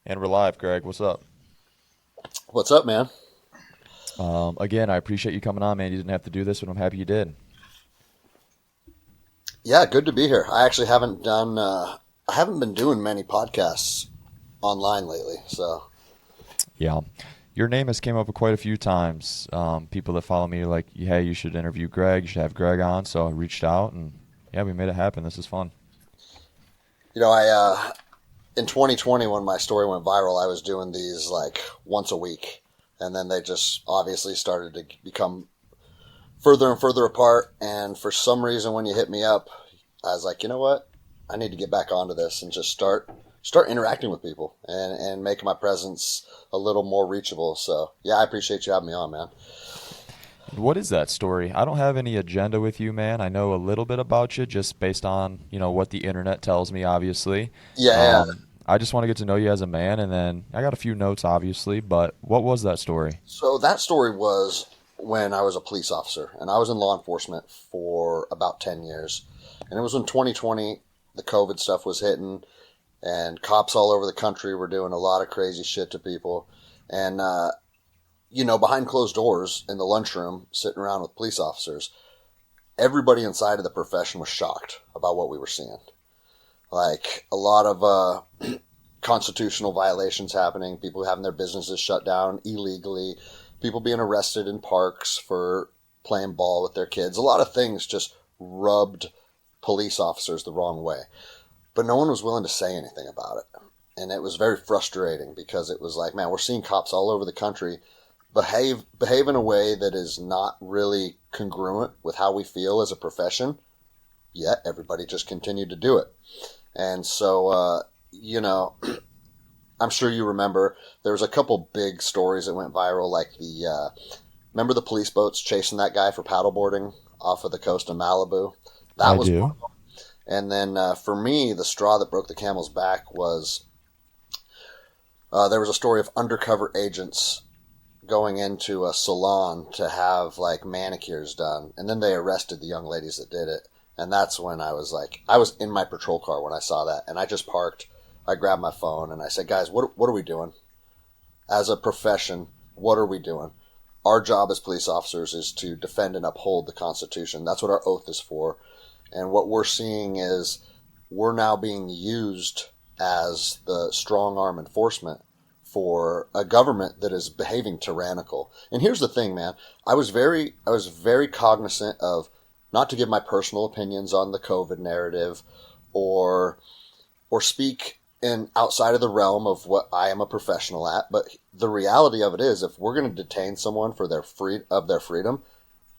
And we're live, Greg. What's up? What's up, man? Again, I appreciate you coming on, man. You didn't have to do this, but I'm happy you did. Yeah, good to be here. I haven't been doing many podcasts online lately. So, Yeah. Your name has came up quite a few times. People that follow me are like, hey, you should interview Greg. You should have Greg on. So I reached out and yeah, we made it happen. This is fun. in 2020, when my story went viral, I was doing these like once a week, and then they just obviously started to become further and further apart. And for some reason, when you hit me up, I was like, you know what? I need to get back onto this and just start interacting with people and make my presence a little more reachable. So yeah, I appreciate you having me on, man. What is that story? I don't have any agenda with you, man. I know a little bit about you just based on, what the internet tells me, obviously. Yeah, yeah. I just want to get to know you as a man, and then I got a few notes, obviously, but what was that story? So that story was when I was a police officer, and I was in law enforcement for about 10 years. And it was when 2020, the COVID stuff was hitting, and cops all over the country were doing a lot of crazy shit to people. And, behind closed doors in the lunchroom, sitting around with police officers, everybody inside of the profession was shocked about what we were seeing. Like a lot of constitutional violations happening, people having their businesses shut down illegally, people being arrested in parks for playing ball with their kids. A lot of things just rubbed police officers the wrong way. But no one was willing to say anything about it. And it was very frustrating because it was like, man, we're seeing cops all over the country behave in a way that is not really congruent with how we feel as a profession, yet everybody just continued to do it. And so, I'm sure you remember there was a couple big stories that went viral, like remember the police boats chasing that guy for paddleboarding off of the coast of Malibu? That I was one do. of them. And then for me, the straw that broke the camel's back was there was a story of undercover agents going into a salon to have like manicures done, and then they arrested the young ladies that did it. And that's when I was like, I was in my patrol car when I saw that, and I just parked. I grabbed my phone and I said, guys, what are we doing as a profession? What are we doing? Our job as police officers is to defend and uphold the Constitution. That's what our oath is for. And what we're seeing is we're now being used as the strong arm enforcement for a government that is behaving tyrannical. And here's the thing, man. I was very cognizant of not to give my personal opinions on the COVID narrative or speak in outside of the realm of what I am a professional at. But the reality of it is, if we're going to detain someone for their freedom,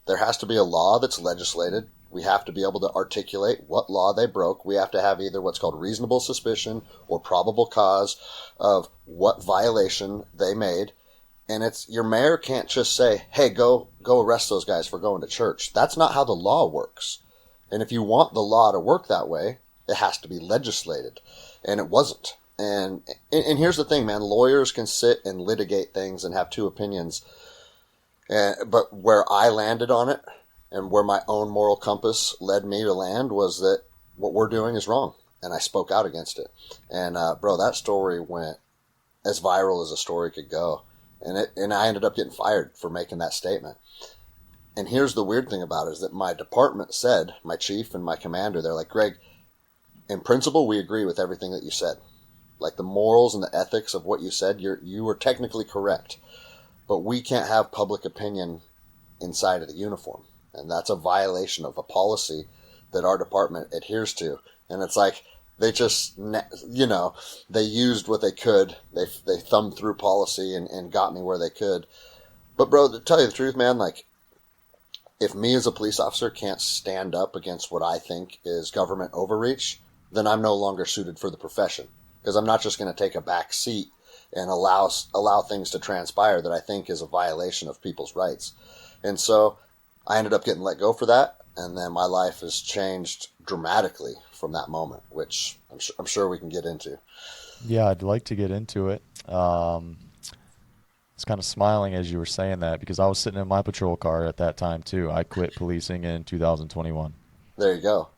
there has to be a law that's legislated. We have to be able to articulate what law they broke. We have to have either what's called reasonable suspicion or probable cause of what violation they made. And it's your mayor can't just say, "Hey, go arrest those guys for going to church." That's not how the law works. And if you want the law to work that way, it has to be legislated. And it wasn't. And here's the thing, man. Lawyers can sit and litigate things and have two opinions. But where I landed on it and where my own moral compass led me to land was that what we're doing is wrong. And I spoke out against it. And, bro, that story went as viral as a story could go. And I ended up getting fired for making that statement. And here's the weird thing about it is that my department said, my chief and my commander, they're like, Greg, in principle, we agree with everything that you said. Like the morals and the ethics of what you said, you were technically correct. But we can't have public opinion inside of the uniform. And that's a violation of a policy that our department adheres to. And it's like they just, they used what they could. They thumbed through policy and got me where they could. But bro, to tell you the truth, man, like if me as a police officer can't stand up against what I think is government overreach, then I'm no longer suited for the profession. Because I'm not just going to take a back seat and allow things to transpire that I think is a violation of people's rights. And so I ended up getting let go for that, and then my life has changed dramatically from that moment, which I'm sure we can get into. Yeah, I'd like to get into it. I was kind of smiling as you were saying that because I was sitting in my patrol car at that time too. I quit policing in 2021. There you go.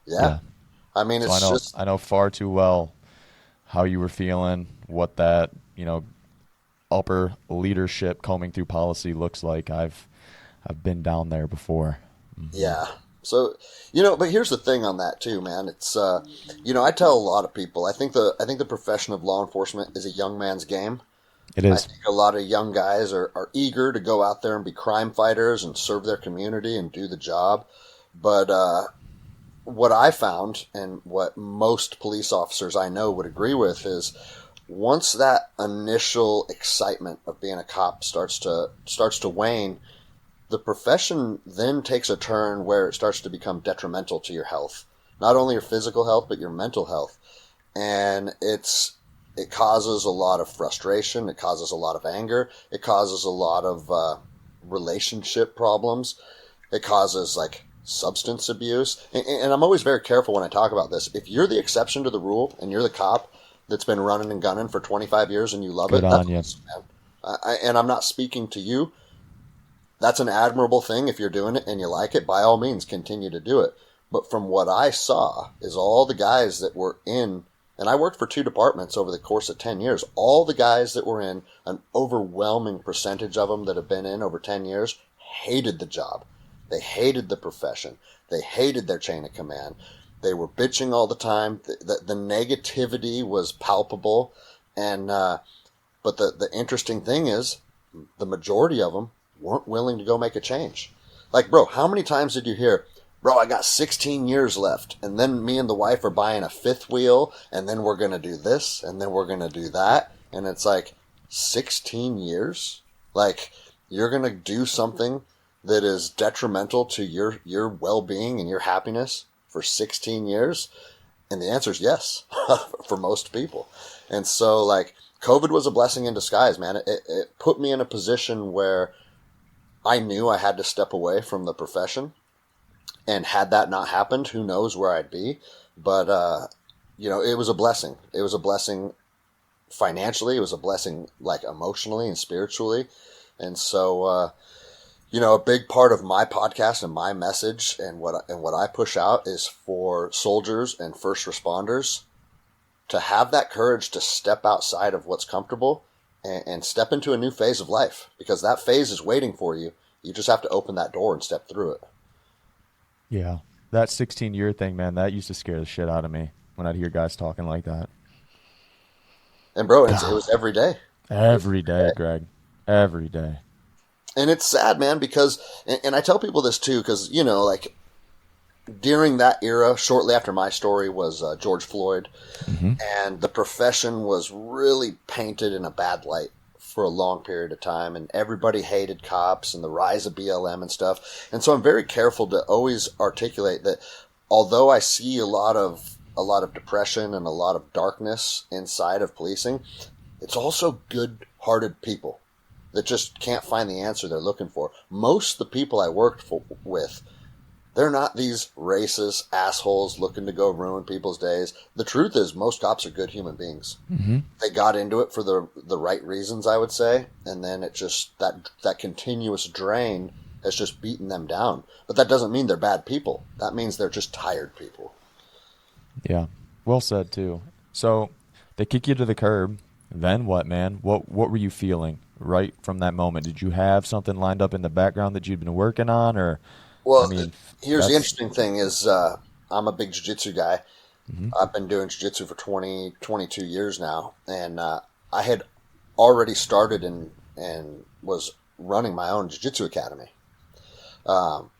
Yeah. Yeah. I mean, So it's just, I know far too well how you were feeling, what that, upper leadership combing through policy looks like. I've been down there before. Hmm. Yeah. So, but here's the thing on that too, man. It's, I tell a lot of people, I think the profession of law enforcement is a young man's game. It I is. think a lot of young guys are eager to go out there and be crime fighters and serve their community and do the job. But what I found, and what most police officers I know would agree with, is once that initial excitement of being a cop starts to wane, the profession then takes a turn where it starts to become detrimental to your health, not only your physical health but your mental health, and it causes a lot of frustration, it causes a lot of anger, it causes a lot of relationship problems, it causes like substance abuse, and I'm always very careful when I talk about this. If you're the exception to the rule and you're the cop that's been running and gunning for 25 years and you love Good it, that's on you. awesome, man. And I'm not speaking to you. That's an admirable thing. If you're doing it and you like it, by all means, continue to do it. But from what I saw is all the guys that were in, and I worked for two departments over the course of 10 years, all the guys that were in, an overwhelming percentage of them that have been in over 10 years, hated the job. They hated the profession. They hated their chain of command. They were bitching all the time. The negativity was palpable. And, but the interesting thing is, the majority of them weren't willing to go make a change. Like, bro, how many times did you hear, bro, I got 16 years left, and then me and the wife are buying a fifth wheel, and then we're going to do this, and then we're going to do that. And it's like, 16 years? Like, you're going to do something that is detrimental to your well-being and your happiness for 16 years? And the answer is yes, for most people. And so, like, COVID was a blessing in disguise, man. It put me in a position where I knew I had to step away from the profession. And had that not happened, who knows where I'd be. But, it was a blessing. It was a blessing financially. It was a blessing, like, emotionally and spiritually. And so, a big part of my podcast and my message and what I push out is for soldiers and first responders to have that courage to step outside of what's comfortable and step into a new phase of life, because that phase is waiting for you. You just have to open that door and step through it. Yeah. That 16-year thing, man, that used to scare the shit out of me when I'd hear guys talking like that. And bro, it God. was every day. It was Every every day, day. Greg. Every day. And it's sad, man, because, and I tell people this too, because, like during that era, shortly after my story was George Floyd, Hmm. and the profession was really painted in a bad light for a long period of time, and everybody hated cops and the rise of BLM and stuff. And so I'm very careful to always articulate that although I see a lot of depression and a lot of darkness inside of policing, it's also good-hearted people that just can't find the answer they're looking for. Most of the people I worked with, they're not these racist assholes looking to go ruin people's days. The truth is, most cops are good human beings. Hmm. They got into it for the right reasons, I would say, and then it just that continuous drain has just beaten them down. But that doesn't mean they're bad people. That means they're just tired people. Yeah. Well said, too. So they kick you to the curb. Then what, man? What were you feeling right from that moment? Did you have something lined up in the background that you'd been working on? Or, I Well, mean, here's the that's. interesting thing is I'm a big jiu-jitsu guy. Hmm. I've been doing jiu-jitsu for 22 years now, and I had already started and was running my own jiu-jitsu academy. Um,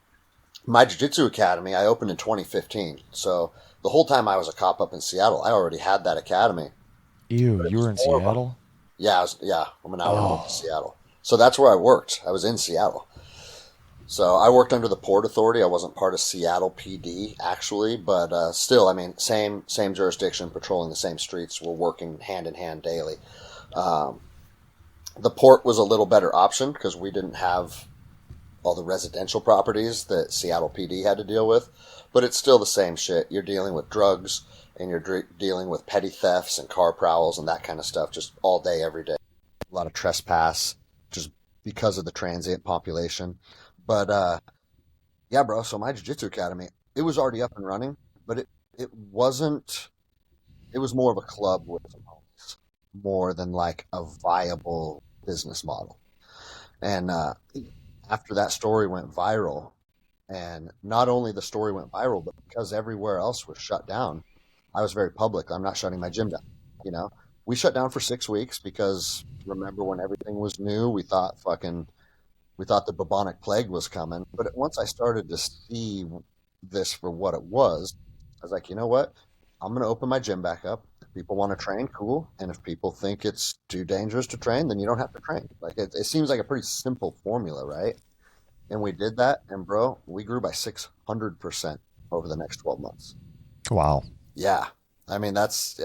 my jiu-jitsu academy I opened in 2015, so the whole time I was a cop up in Seattle, I already had that academy. Ew, But it you were was in more of a Seattle? yeah. Now I moved to Oh, Seattle, so that's where I worked. I was in Seattle. So I worked under the Port Authority. I wasn't part of Seattle PD actually, but still, I mean, same jurisdiction, patrolling the same streets. We're working hand in hand daily. Um, the port was a little better option because we didn't have all the residential properties that Seattle PD had to deal with, but it's still the same shit. You're dealing with drugs and you're dealing with petty thefts and car prowls and that kind of stuff just all day, every day. A lot of trespass just because of the transient population. But yeah, bro. So my jiu-jitsu academy, it was already up and running, but it wasn't. it was more of a club with some homies, more than like a viable business model. And after that story went viral, and not only the story went viral, but because everywhere else was shut down, I was very public. I'm not shutting my gym down. You know, we shut down for 6 weeks because remember when everything was new, we thought the bubonic plague was coming. But once I started to see this for what it was, I was like, you know what? I'm going to open my gym back up. If people want to train, cool. And if people think it's too dangerous to train, then you don't have to train. Like it seems like a pretty simple formula, right? And we did that, and bro, we grew by 600% over the next 12 months. Wow. Yeah, I mean that's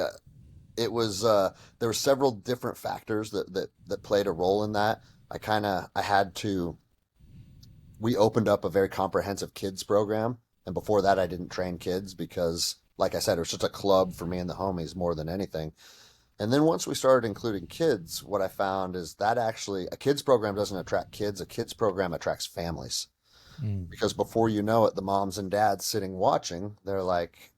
it was. There were several different factors that played a role in that. I had to. We opened up a very comprehensive kids program, and before that, I didn't train kids because, like I said, it was just a club for me and the homies more than anything. And then once we started including kids, what I found is that actually a kids program doesn't attract kids. A kids program attracts families Mm. because before you know it, the moms and dads sitting watching, they're like,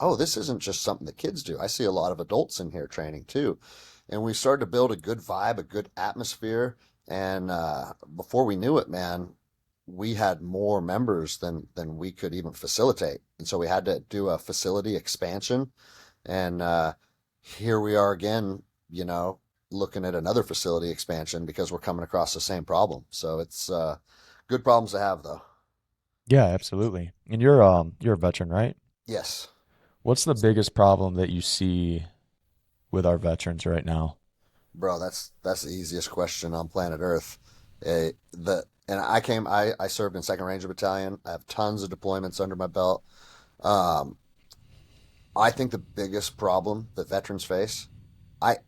oh, this isn't just something that kids do. I see a lot of adults in here training too. And we started to build a good vibe, a good atmosphere. And before we knew it, man, we had more members than we could even facilitate. And so we had to do a facility expansion. And here we are again, you know, looking at another facility expansion because we're coming across the same problem. So it's good problems to have, though. Yeah, absolutely. And you're a veteran, right? Yes. What's the biggest problem that you see with our veterans right now? Bro, that's the easiest question on planet Earth. The and I served in Second Ranger Battalion. I have tons of deployments under my belt. Um, I think the biggest problem that veterans face, I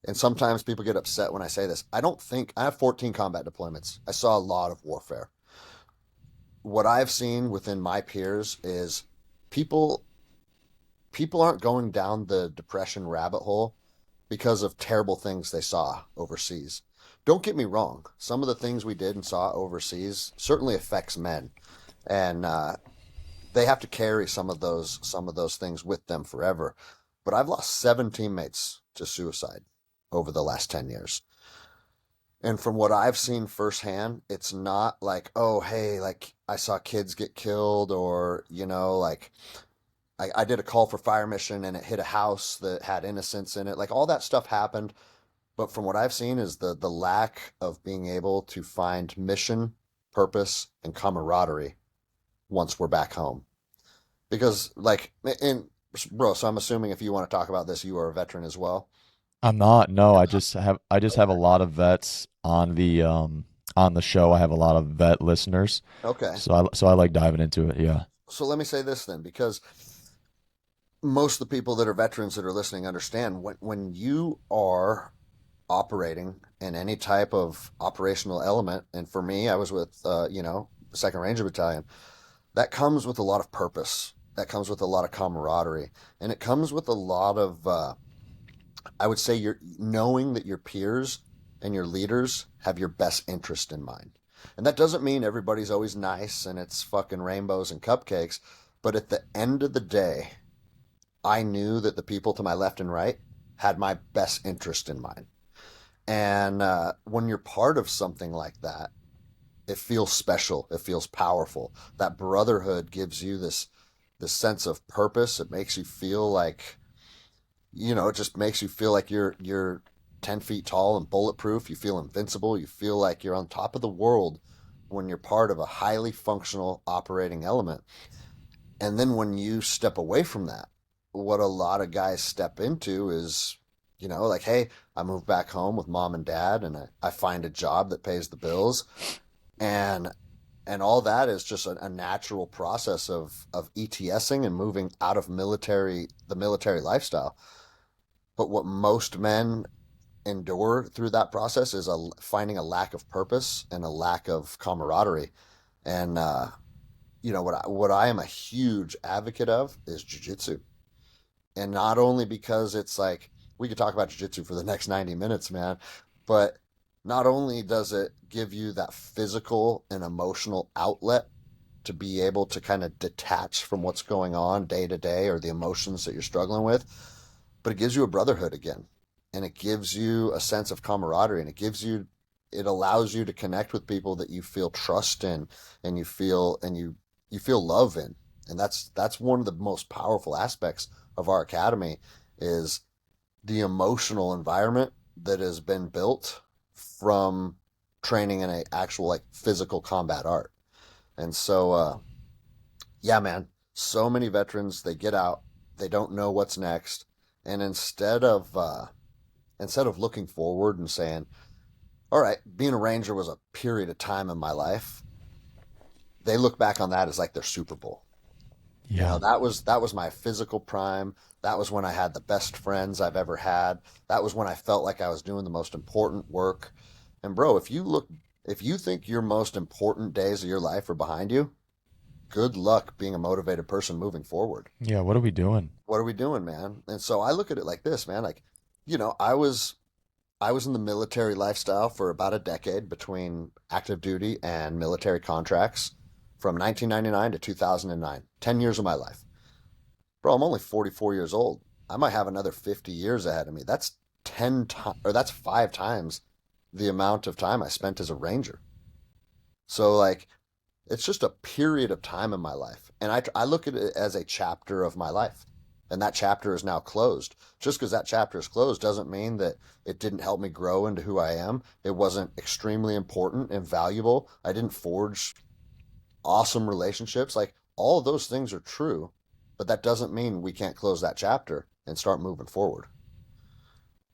and sometimes people get upset when I say this. I don't think I have 14 combat deployments. I saw a lot of warfare. What I've seen within my peers is people people aren't going down the depression rabbit hole because of terrible things they saw overseas. Don't get me wrong. Some of the things we did and saw overseas certainly affects men, and they have to carry some of those things with them forever. But I've lost 7 teammates to suicide over the last 10 years, and from what I've seen firsthand, it's not like, oh hey, like I saw kids get killed, or like I did a call for fire mission and it hit a house that had innocents in it. Like all that stuff happened. But from what I've seen is the lack of being able to find mission, purpose, and camaraderie once we're back home. Because like and bro, so I'm assuming if you want to talk about this, you are a veteran as well. I'm not. No, I just have a lot of vets on the show. I have a lot of vet listeners. Okay. So I like diving into it. Yeah. So let me say this then, because most of the people that are veterans that are listening understand when you are operating in any type of operational element, and for me, I was with the Second Ranger Battalion. That comes with a lot of purpose. That comes with a lot of camaraderie, and it comes with a lot of I would say you're knowing that your peers and your leaders have your best interest in mind. And that doesn't mean everybody's always nice and it's fucking rainbows and cupcakes, but at the end of the day, I knew that the people to my left and right had my best interest in mind. And when you're part of something like that, it feels special. It feels powerful. That brotherhood gives you this sense of purpose. It makes you feel like, it just makes you feel like you're 10 feet tall and bulletproof. You feel invincible. You feel like you're on top of the world when you're part of a highly functional operating element. And then when you step away from that, what a lot of guys step into is, like, hey, I move back home with mom and dad and I find a job that pays the bills. And all that is just a natural process of ETSing and moving out of the military lifestyle. But what most men endure through that process is finding a lack of purpose and a lack of camaraderie. And what I am a huge advocate of is jujitsu, and not only because it's like we could talk about jiu-jitsu for the next 90 minutes, man, but not only does it give you that physical and emotional outlet to be able to kind of detach from what's going on day to day or the emotions that you're struggling with, but it gives you a brotherhood again, and it gives you a sense of camaraderie, and it allows you to connect with people that you feel trust in, and you feel love in. And that's one of the most powerful aspects of our academy is the emotional environment that has been built from training in a actual like physical combat art. And so yeah, man, so many veterans, they get out, they don't know what's next, and instead of looking forward and saying, all right, being a ranger was a period of time in my life, they look back on that as like their Super Bowl. Yeah. That was my physical prime. That was when I had the best friends I've ever had. That was when I felt like I was doing the most important work. And bro, if you think your most important days of your life are behind you, good luck being a motivated person moving forward. Yeah. What are we doing? What are we doing, man? And so I look at it like this, man. Like, I was in the military lifestyle for about a decade between active duty and military contracts from 1999 to 2009. 10 years of my life. Bro, I'm only 44 years old. I might have another 50 years ahead of me. That's 10 times, or that's 5 times the amount of time I spent as a ranger. So like it's just a period of time in my life. And I look at it as a chapter of my life. And that chapter is now closed. Just because that chapter is closed doesn't mean that it didn't help me grow into who I am. It wasn't extremely important and valuable. I didn't forge awesome relationships. Like all of those things are true, but that doesn't mean we can't close that chapter and start moving forward.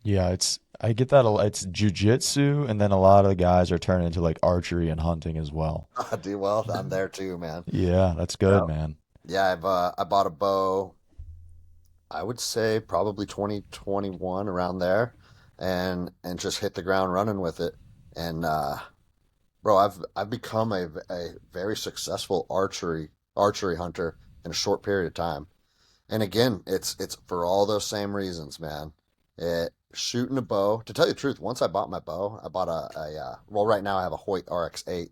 Yeah, I get that it's jujitsu, and then a lot of the guys are turning into like archery and hunting as well. I do well. I'm there too, man. Yeah, that's good, Yep. man. Yeah, I bought a bow. I would say probably 2021 around there, and just hit the ground running with it. And bro, I've become a very successful archery hunter in a short period of time. And again, it's for all those same reasons, man. It shooting a bow. To tell you the truth, once I bought my bow, I bought well, right now I have a Hoyt RX-8.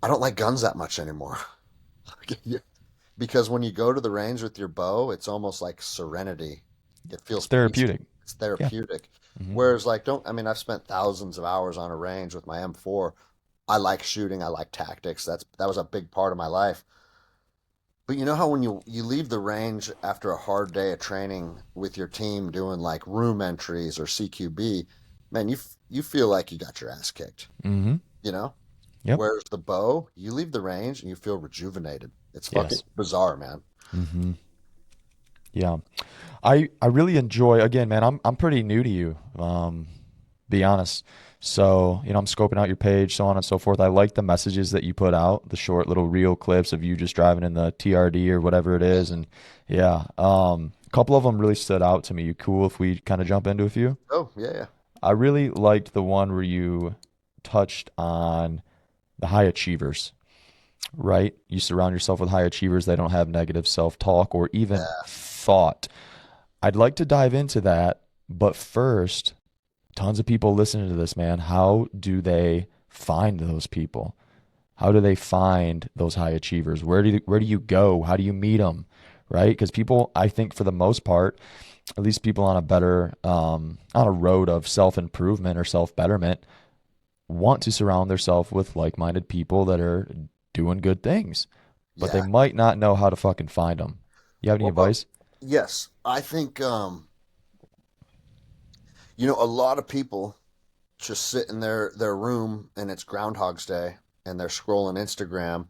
I don't like guns that much anymore. Because when you go to the range with your bow, it's almost like serenity. It It's feels peaceful. therapeutic. It's Yeah. therapeutic. Hmm. Whereas like don't I mean I've spent thousands of hours on a range with my M4. I like shooting, I like tactics. That was a big part of my life. But you know how when you leave the range after a hard day of training with your team doing like room entries or CQB, man, you feel like you got your ass kicked, Hmm. you know? Yep. Whereas the bow, you leave the range and you feel rejuvenated. It's fucking Yes. bizarre, man. Hmm. Yeah. I really enjoy, again, man, I'm pretty new to you. Be honest. So, I'm scoping out your page, so on and so forth. I like the messages that you put out, the short little reel clips of you just driving in the TRD or whatever it is. And yeah, a couple of them really stood out to me. You cool if we kind of jump into a few? Oh, yeah, yeah. I really liked the one where you touched on the high achievers, right? You surround yourself with high achievers. They don't have negative self-talk or even Yeah. thought. I'd like to dive into that, but first, tons of people listening to this, man. How do they find those people? How do they find those high achievers? Where do you go? How do you meet them? Right? Because people, I think for the most part, at least people on a better on a road of self improvement or self betterment, want to surround themselves with like minded people that are doing good things, but they Yeah. might not know how to fucking find them. You have any Well, bro, advice? yes. I think a lot of people just sit in their room and it's Groundhog's Day and they're scrolling Instagram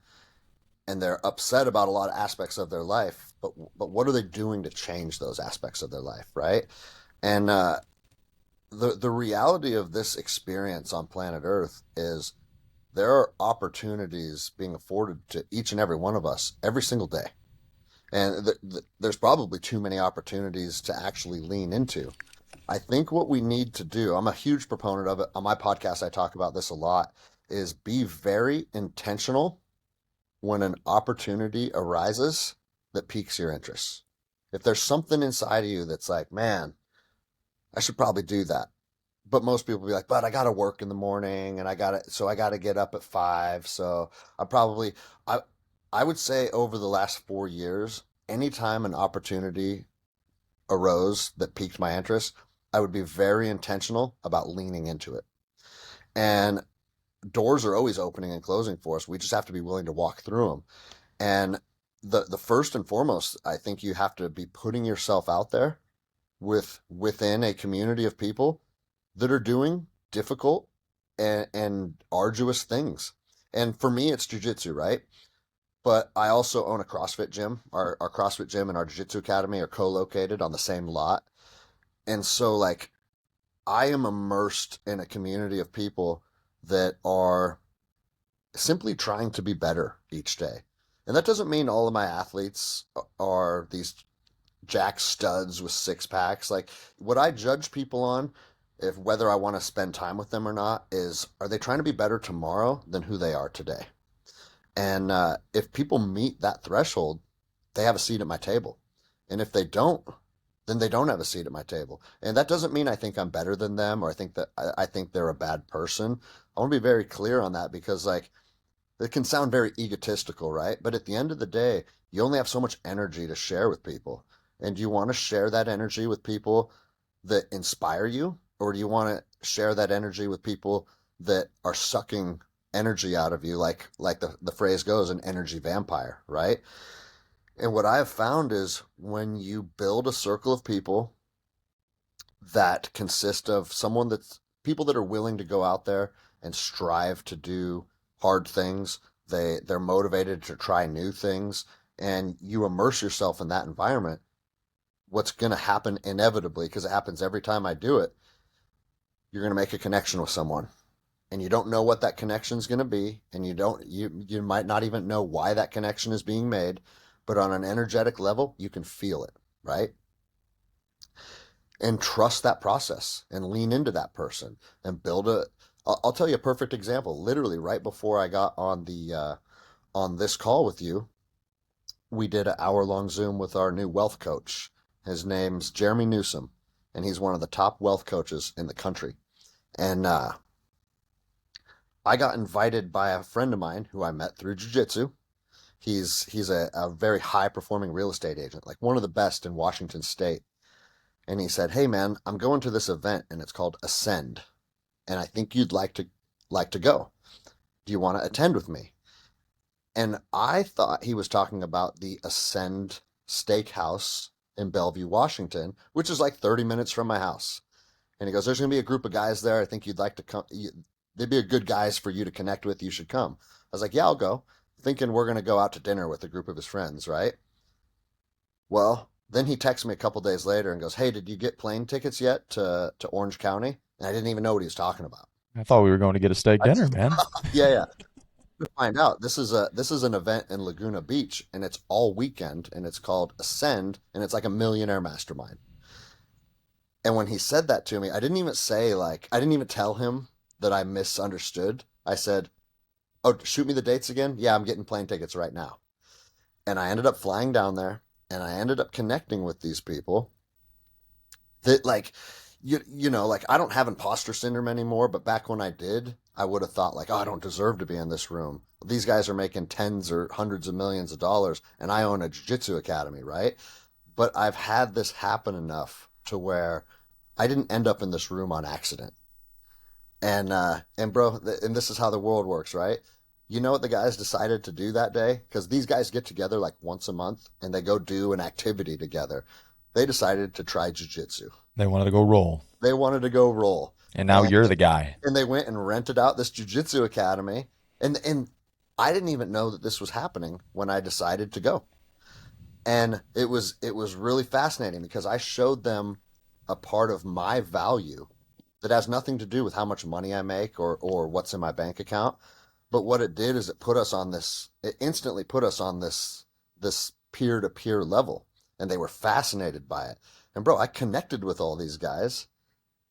and they're upset about a lot of aspects of their life, but what are they doing to change those aspects of their life, right? And the reality of this experience on planet Earth is there are opportunities being afforded to each and every one of us every single day. And there's probably too many opportunities to actually lean into. I think what we need to do, I'm a huge proponent of it. On my podcast, I talk about this a lot, is be very intentional when an opportunity arises that piques your interest. If there's something inside of you that's like, man, I should probably do that. But most people be like, but I got to work in the morning and I got to get up at 5. So I probably, I, I would say over the last 4 years, anytime an opportunity arose that piqued my interest, I would be very intentional about leaning into it. And doors are always opening and closing for us. We just have to be willing to walk through them. And the first and foremost, I think you have to be putting yourself out there within a community of people that are doing difficult and arduous things. And for me, it's jujitsu, right? But I also own a CrossFit gym. Our CrossFit gym and our Jiu-Jitsu Academy are co-located on the same lot. And so like I am immersed in a community of people that are simply trying to be better each day. And that doesn't mean all of my athletes are these jack studs with six packs. Like what I judge people on, if whether I want to spend time with them or not, is are they trying to be better tomorrow than who they are today? And if people meet that threshold, they have a seat at my table. And if they don't, then they don't have a seat at my table. And that doesn't mean I think I'm better than them or I think they're a bad person. I want to be very clear on that because like it can sound very egotistical, right? But at the end of the day, you only have so much energy to share with people. And do you want to share that energy with people that inspire you? Or do you want to share that energy with people that are sucking energy out of you, like the phrase goes, an energy vampire, right? And what I have found is when you build a circle of people that consist of someone that's people that are willing to go out there and strive to do hard things, they're motivated to try new things, and you immerse yourself in that environment, what's going to happen inevitably, because it happens every time I do it, you're going to make a connection with someone. And you don't know what that connection is going to be, and you might not even know why that connection is being made, but on an energetic level, you can feel it, right? And trust that process and lean into that person and build a. I'll tell you a perfect example. Literally, right before I got on the on this call with you, we did an hour-long Zoom with our new wealth coach. His name's Jeremy Newsom, and he's one of the top wealth coaches in the country. And I got invited by a friend of mine who I met through jiu-jitsu. He's a very high-performing real estate agent, like one of the best in Washington State. And he said, "Hey man, I'm going to this event and it's called Ascend, and I think you'd like to go. Do you want to attend with me?" And I thought he was talking about the Ascend Steakhouse in Bellevue, Washington, which is like 30 minutes from my house. And he goes, "There's going to be a group of guys there. I think you'd like to come. They'd be a good guys for you to connect with. You should come." I was like, "Yeah, I'll go," thinking we're going to go out to dinner with a group of his friends, right? Well, then he texts me a couple days later and goes, "Hey, did you get plane tickets yet to Orange County?" And I didn't even know what he was talking about. I thought we were going to get a steak I, dinner, man. yeah, yeah. To find out, this is an event in Laguna Beach, and it's all weekend, and it's called Ascend, and it's like a millionaire mastermind. And when he said that to me, I didn't even tell him that I misunderstood. I said, "Oh, shoot me the dates again." "Yeah, I'm getting plane tickets right now." And I ended up flying down there, and I ended up connecting with these people that like like I don't have imposter syndrome anymore, but back when I did, I would have thought like, "Oh, I don't deserve to be in this room. These guys are making tens or hundreds of millions of dollars and I own a jiu-jitsu academy," right? But I've had this happen enough to where I didn't end up in this room on accident. And bro, and this is how the world works, right? You know what the guys decided to do that day? Because these guys get together like once a month and they go do an activity together. They decided to try jujitsu. They wanted to go roll. They wanted to go roll, And now and you're the guy. and they went and rented out this jujitsu academy. And I didn't even know that this was happening when I decided to go. And it was really fascinating because I showed them a part of my value that has nothing to do with how much money I make or what's in my bank account. But what it did is it instantly put us on this peer to peer level. And they were fascinated by it. And bro, I connected with all these guys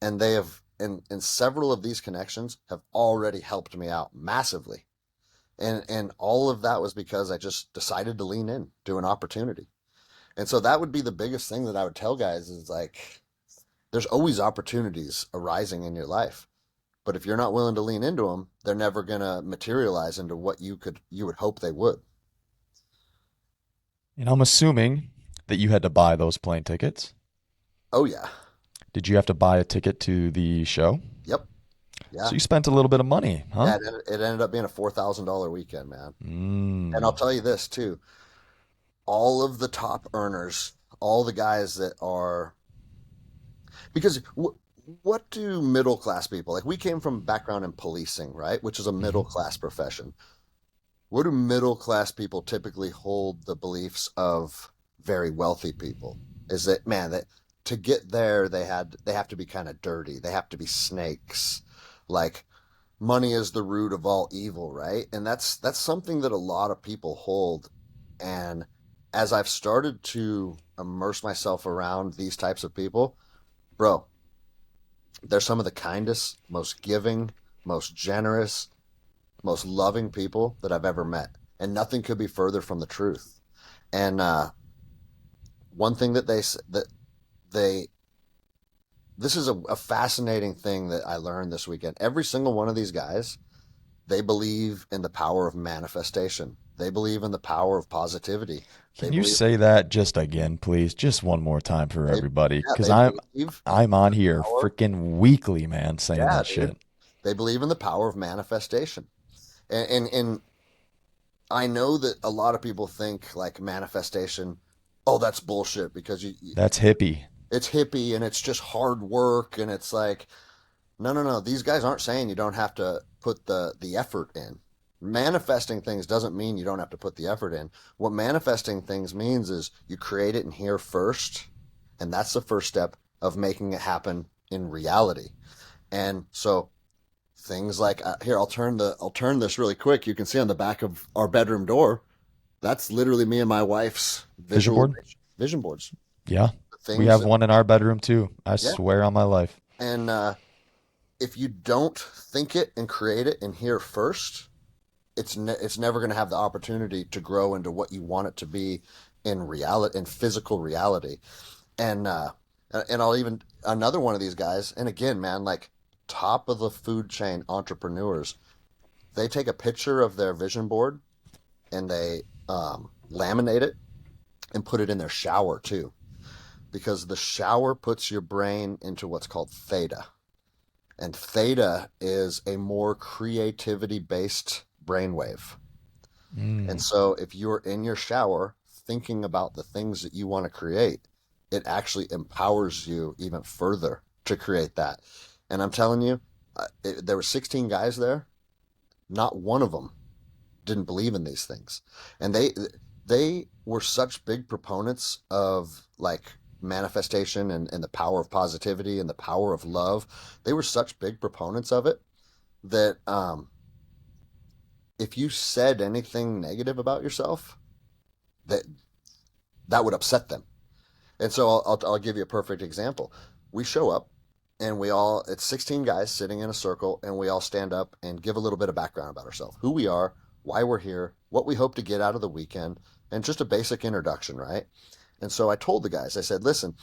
and they have and several of these connections have already helped me out massively. And all of that was because I just decided to lean in to an opportunity. And so that would be the biggest thing that I would tell guys is like there's always opportunities arising in your life. But if you're not willing to lean into them, they're never going to materialize into what you would hope they would. And I'm assuming that you had to buy those plane tickets. Oh yeah. Did you have to buy a ticket to the show? Yep. Yeah. So you spent a little bit of money, huh? Yeah. It ended up being a $4,000 weekend, man. And I'll Mm. tell you this too: all of the top earners, all the guys that are, because what do middle class people, like, we came from a background in policing, right, which is a Hmm. middle class profession. What do middle class people typically hold the beliefs of very wealthy people? Is that, man, that to get there they have to be kind of dirty. They have to be snakes. Like, money is the root of all evil, right? And that's something that a lot of people hold. And as I've started to immerse myself around these types of people, bro, they're some of the kindest, most giving, most generous, most loving people that I've ever met. And nothing could be further from the truth. And one thing that they this is a fascinating thing that I learned this weekend. Every single one of these guys, they believe in the power of manifestation. They believe in the power of positivity. They Can you believe say that just again, please? Just one more time for they everybody, yeah, because they believe I'm in on the here power. freaking weekly, man, saying Yeah, that dude. shit. They believe in the power of manifestation. And I know that a lot of people think like manifestation, oh, that's bullshit because That's hippie. it's hippie and it's just hard work, and it's like, no, no, no. These guys aren't saying you don't have to put the effort in. Manifesting things doesn't mean you don't have to put the effort in. What manifesting things means is you create it in here first, and that's the first step of making it happen in reality. And so things like, here, I'll turn this really quick. You can see on the back of our bedroom door, that's literally me and my wife's Vision board? vision boards. Yeah. The We things have that, one in our bedroom too. I yeah. swear on my life. And if you don't think it and create it in here first, it's never going to have the opportunity to grow into what you want it to be in reality, in physical reality. And I'll even, another one of these guys, and again, man, like, top of the food chain entrepreneurs, they take a picture of their vision board and they laminate it and put it in their shower too, because the shower puts your brain into what's called theta. And theta is a more creativity based brainwave. And Mm. so if you're in your shower thinking about the things that you want to create, it actually empowers you even further to create that. And I'm telling you, there were 16 guys there. Not one of them didn't believe in these things. And they were such big proponents of, like, manifestation and the power of positivity and the power of love. They were such big proponents of it that if you said anything negative about yourself, that that would upset them. And so I'll give you a perfect example. We show up and it's 16 guys sitting in a circle, and we all stand up and give a little bit of background about ourselves, who we are, why we're here, what we hope to get out of the weekend, and just a basic introduction, right? And so I told the guys, I said, listen,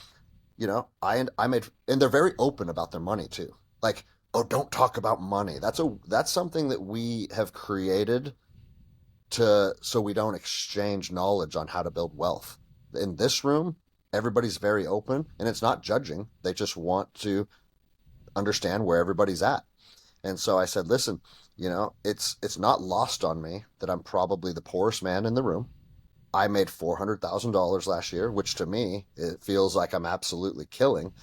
I made, and they're very open about their money too. Like, oh, don't talk about money. That's something that we have created to, so we don't exchange knowledge on how to build wealth. In this room, everybody's very open and it's not judging. They just want to understand where everybody's at. And so I said, listen, it's not lost on me that I'm probably the poorest man in the room. I made $400,000 last year, which to me, it feels like I'm absolutely killing.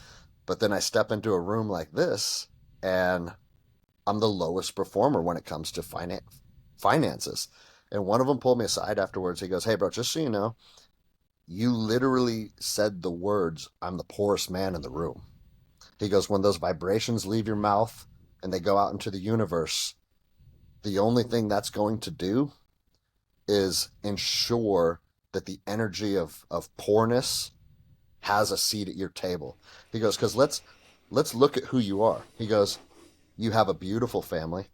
But then I step into a room like this and I'm the lowest performer when it comes to finances. And one of them pulled me aside afterwards. He goes, hey, bro, just so you know, you literally said the words, I'm the poorest man in the room. He goes, when those vibrations leave your mouth and they go out into the universe, the only thing that's going to do is ensure that the energy of poorness has a seat at your table. He goes, because let's look at who you are. He goes, you have a beautiful family.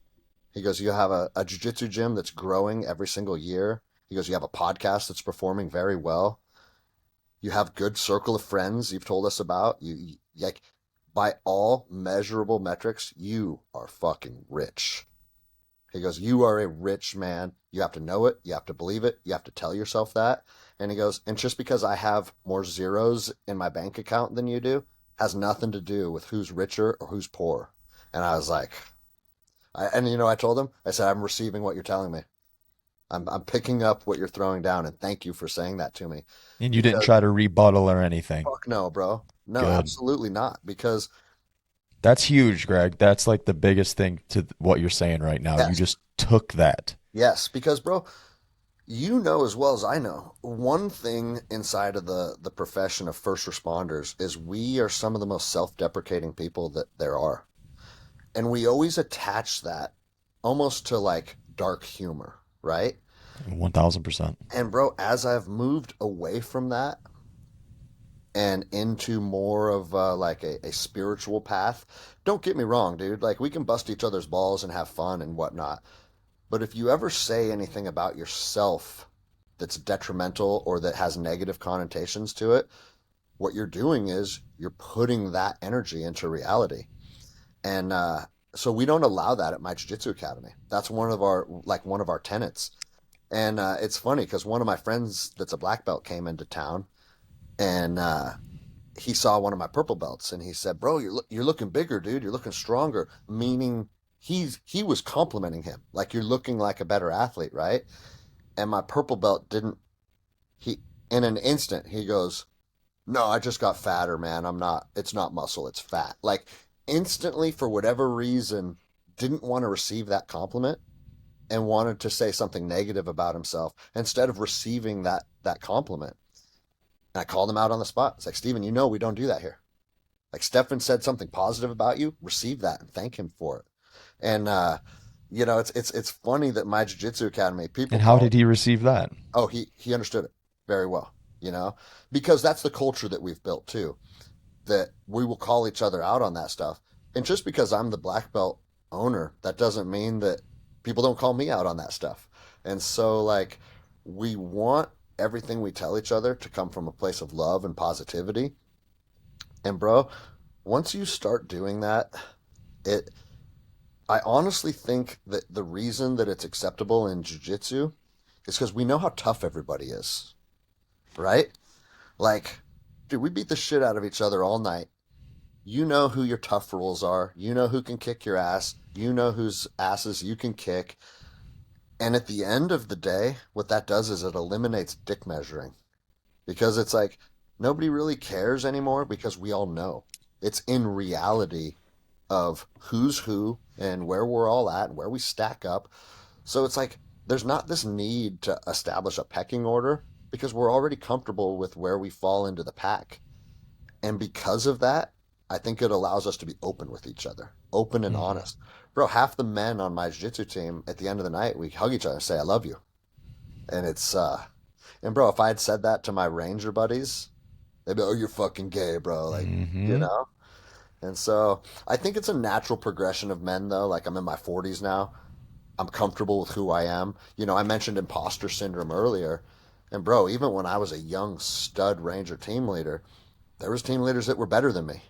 He goes, you have a jiu-jitsu gym that's growing every single year. He goes, you have a podcast that's performing very well. You have good circle of friends you've told us about. Like, by all measurable metrics, you are fucking rich. He goes, you are a rich man. You have to know it. You have to believe it. You have to tell yourself that. And he goes, and just because I have more zeros in my bank account than you do has nothing to do with who's richer or who's poor. And I was like, and you know, I told him, I said, I'm receiving what you're telling me. I'm picking up what you're throwing down, and thank you for saying that to me. And you didn't Because try to rebuttal or anything. fuck no, bro. No, Good. absolutely not. Because That's huge, Greg. That's like the biggest thing to what you're saying right now. You yes, just took that. yes, because bro, you know as well as I know, one thing inside of the profession of first responders is we are some of the most self-deprecating people that there are. And we always attach that almost to like dark humor, right? 1000%. And bro, as I've moved away from that and into more of like a spiritual path, don't get me wrong, dude. Like we can bust each other's balls and have fun and whatnot. But if you ever say anything about yourself that's detrimental or that has negative connotations to it, what you're doing is you're putting that energy into reality. And so we don't allow that at my jiu-jitsu academy. That's one of our tenets. And it's funny because one of my friends that's a black belt came into town, and he saw one of my purple belts, and he said, "Bro, you're looking bigger, dude. You're looking stronger." Meaning he was complimenting him, like you're looking like a better athlete, right? And my purple belt didn't. He in an instant he goes, "No, I just got fatter, man. I'm not. It's not muscle. It's fat." Like instantly, for whatever reason, didn't want to receive that compliment and wanted to say something negative about himself instead of receiving that compliment. And I called him out on the spot. It's like, Steven, you know we don't do that here. Like Stefan said something positive about you, receive that and thank him for it. And you know, it's funny that my jiu-jitsu academy people And how call did he receive that? oh he understood it very well, you know, because that's the culture that we've built too, that we will call each other out on that stuff. And just because I'm the black belt owner, that doesn't mean that people don't call me out on that stuff. And so like we want everything we tell each other to come from a place of love and positivity. And bro, once you start doing that, it I honestly think that the reason that it's acceptable in jiu-jitsu is because we know how tough everybody is, right? Like, dude, we beat the shit out of each other all night. You know who your tough rules are. You know who can kick your ass. You know whose asses you can kick. And at the end of the day, what that does is it eliminates dick measuring because it's like nobody really cares anymore because we all know. It's in reality of who's who and where we're all at and where we stack up. So it's like there's not this need to establish a pecking order because we're already comfortable with where we fall into the pack. And because of that, I think it allows us to be open with each other, open and Mhm. honest. Bro, half the men on my jiu-jitsu team at the end of the night, we hug each other and say, I love you. And and bro, if I had said that to my Ranger buddies, they'd be, oh, you're fucking gay, bro. Like, you Mhm. know? And so I think it's a natural progression of men, though. Like, I'm in my 40s now. I'm comfortable with who I am. You know, I mentioned imposter syndrome earlier. And bro, even when I was a young stud Ranger team leader, there was team leaders that were better than me.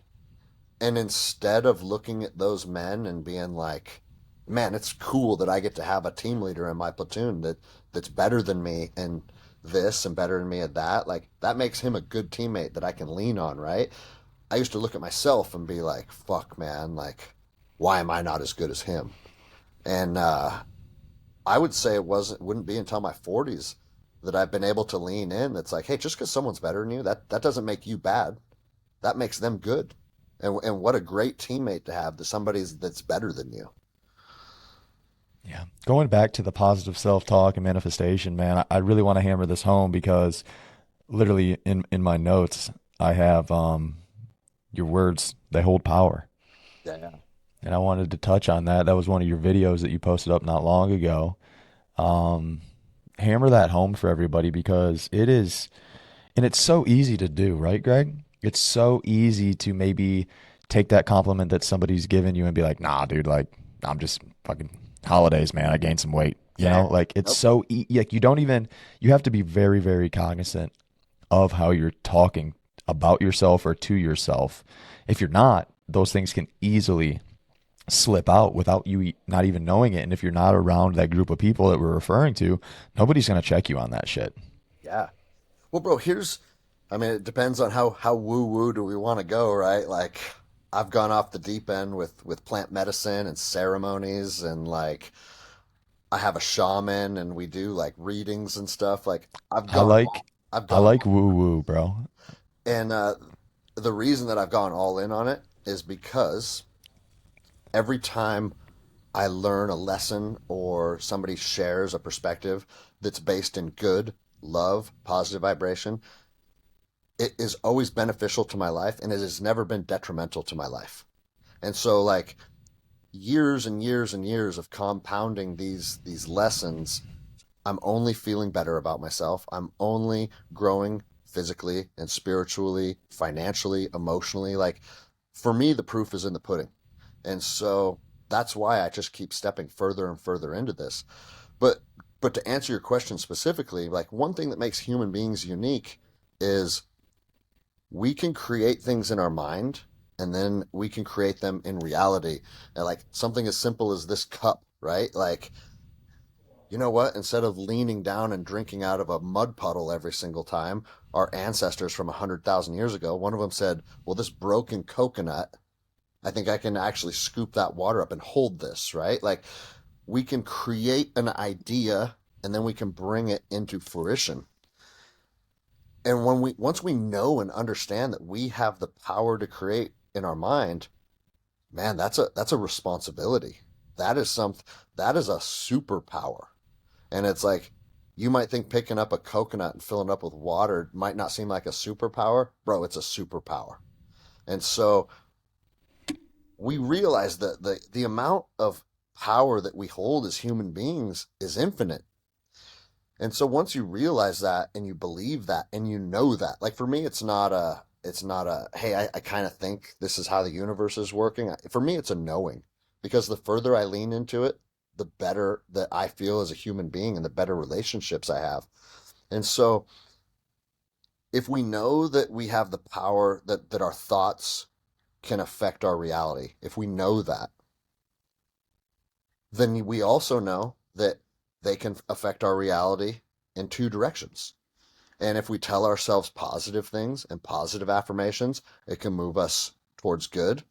And instead of looking at those men and being like, man, it's cool that I get to have a team leader in my platoon that's better than me and this and better than me at that, like that makes him a good teammate that I can lean on, right? I used to look at myself and be like, fuck, man, like, why am I not as good as him? And I would say wouldn't be until my 40s that I've been able to lean in. That's like, hey, just because someone's better than you, that doesn't make you bad. That makes them good. And what a great teammate to have to somebody that's better than you. Yeah. Going back to the positive self-talk and manifestation, man, I really want to hammer this home because literally in my notes, I have your words, they hold power. Yeah, yeah. And I wanted to touch on that. That was one of your videos that you posted up not long ago. Um, Hammer that home for everybody because it is, and it's so easy to do, right, Greg? It's so easy to maybe take that compliment that somebody's given you and be like, nah, dude, like, I'm just fucking holidays, man. I gained some weight. You Yeah. know, like it's Nope. so, like, you don't even, you have to be very, very cognizant of how you're talking about yourself or to yourself. If you're not, those things can easily slip out without you not even knowing it. And if you're not around that group of people that we're referring to, nobody's going to check you on that shit. Yeah. Well, bro, I mean, it depends on how woo woo do we want to go, right? Like, I've gone off the deep end with plant medicine and ceremonies, and like I have a shaman, and we do like readings and stuff. Like, I like I've I gone, like woo woo, bro. and the reason that I've gone all in on it is because every time I learn a lesson or somebody shares a perspective that's based in good, love, positive vibration, it is always beneficial to my life and it has never been detrimental to my life. And so like years and years and years of compounding these lessons, I'm only feeling better about myself. I'm only growing physically and spiritually, financially, emotionally. Like for me, the proof is in the pudding. And so that's why I just keep stepping further and further into this. But but to answer your question specifically, like one thing that makes human beings unique is we can create things in our mind and then we can create them in reality. And like something as simple as this cup, right? Like, you know what? Instead of leaning down and drinking out of a mud puddle every single time, our ancestors from 100,000 years ago, one of them said, well, this broken coconut, I think I can actually scoop that water up and hold this, right? Like we can create an idea and then we can bring it into fruition. And when we once we know and understand that we have the power to create in our mind, man, that's a responsibility. That is some that is a superpower. And it's like you might think picking up a coconut and filling it up with water might not seem like a superpower. Bro, it's a superpower. And so we realize that the amount of power that we hold as human beings is infinite. And so once you realize that and you believe that and you know that, like for me, it's not a hey, I kind of think this is how the universe is working. For me, it's a knowing because the further I lean into it, the better that I feel as a human being and the better relationships I have. And so if we know that we have the power that our thoughts can affect our reality, if we know that, then we also know that they can affect our reality in two directions. And if we tell ourselves positive things and positive affirmations, it can move us towards good.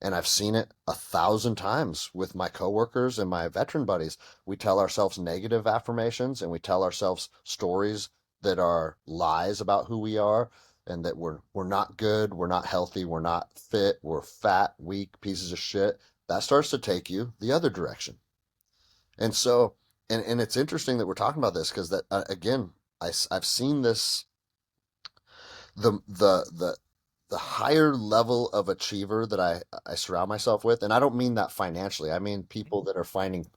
And I've seen it 1,000 times with my coworkers and my veteran buddies. We tell ourselves negative affirmations and we tell ourselves stories that are lies about who we are and that we're not good, we're not healthy, we're not fit, we're fat, weak, pieces of shit. That starts to take you the other direction. And so, and it's interesting that we're talking about this because that again, I've seen this the the the the higher level of achiever that I surround myself with, and I don't mean that financially. I mean people that are finding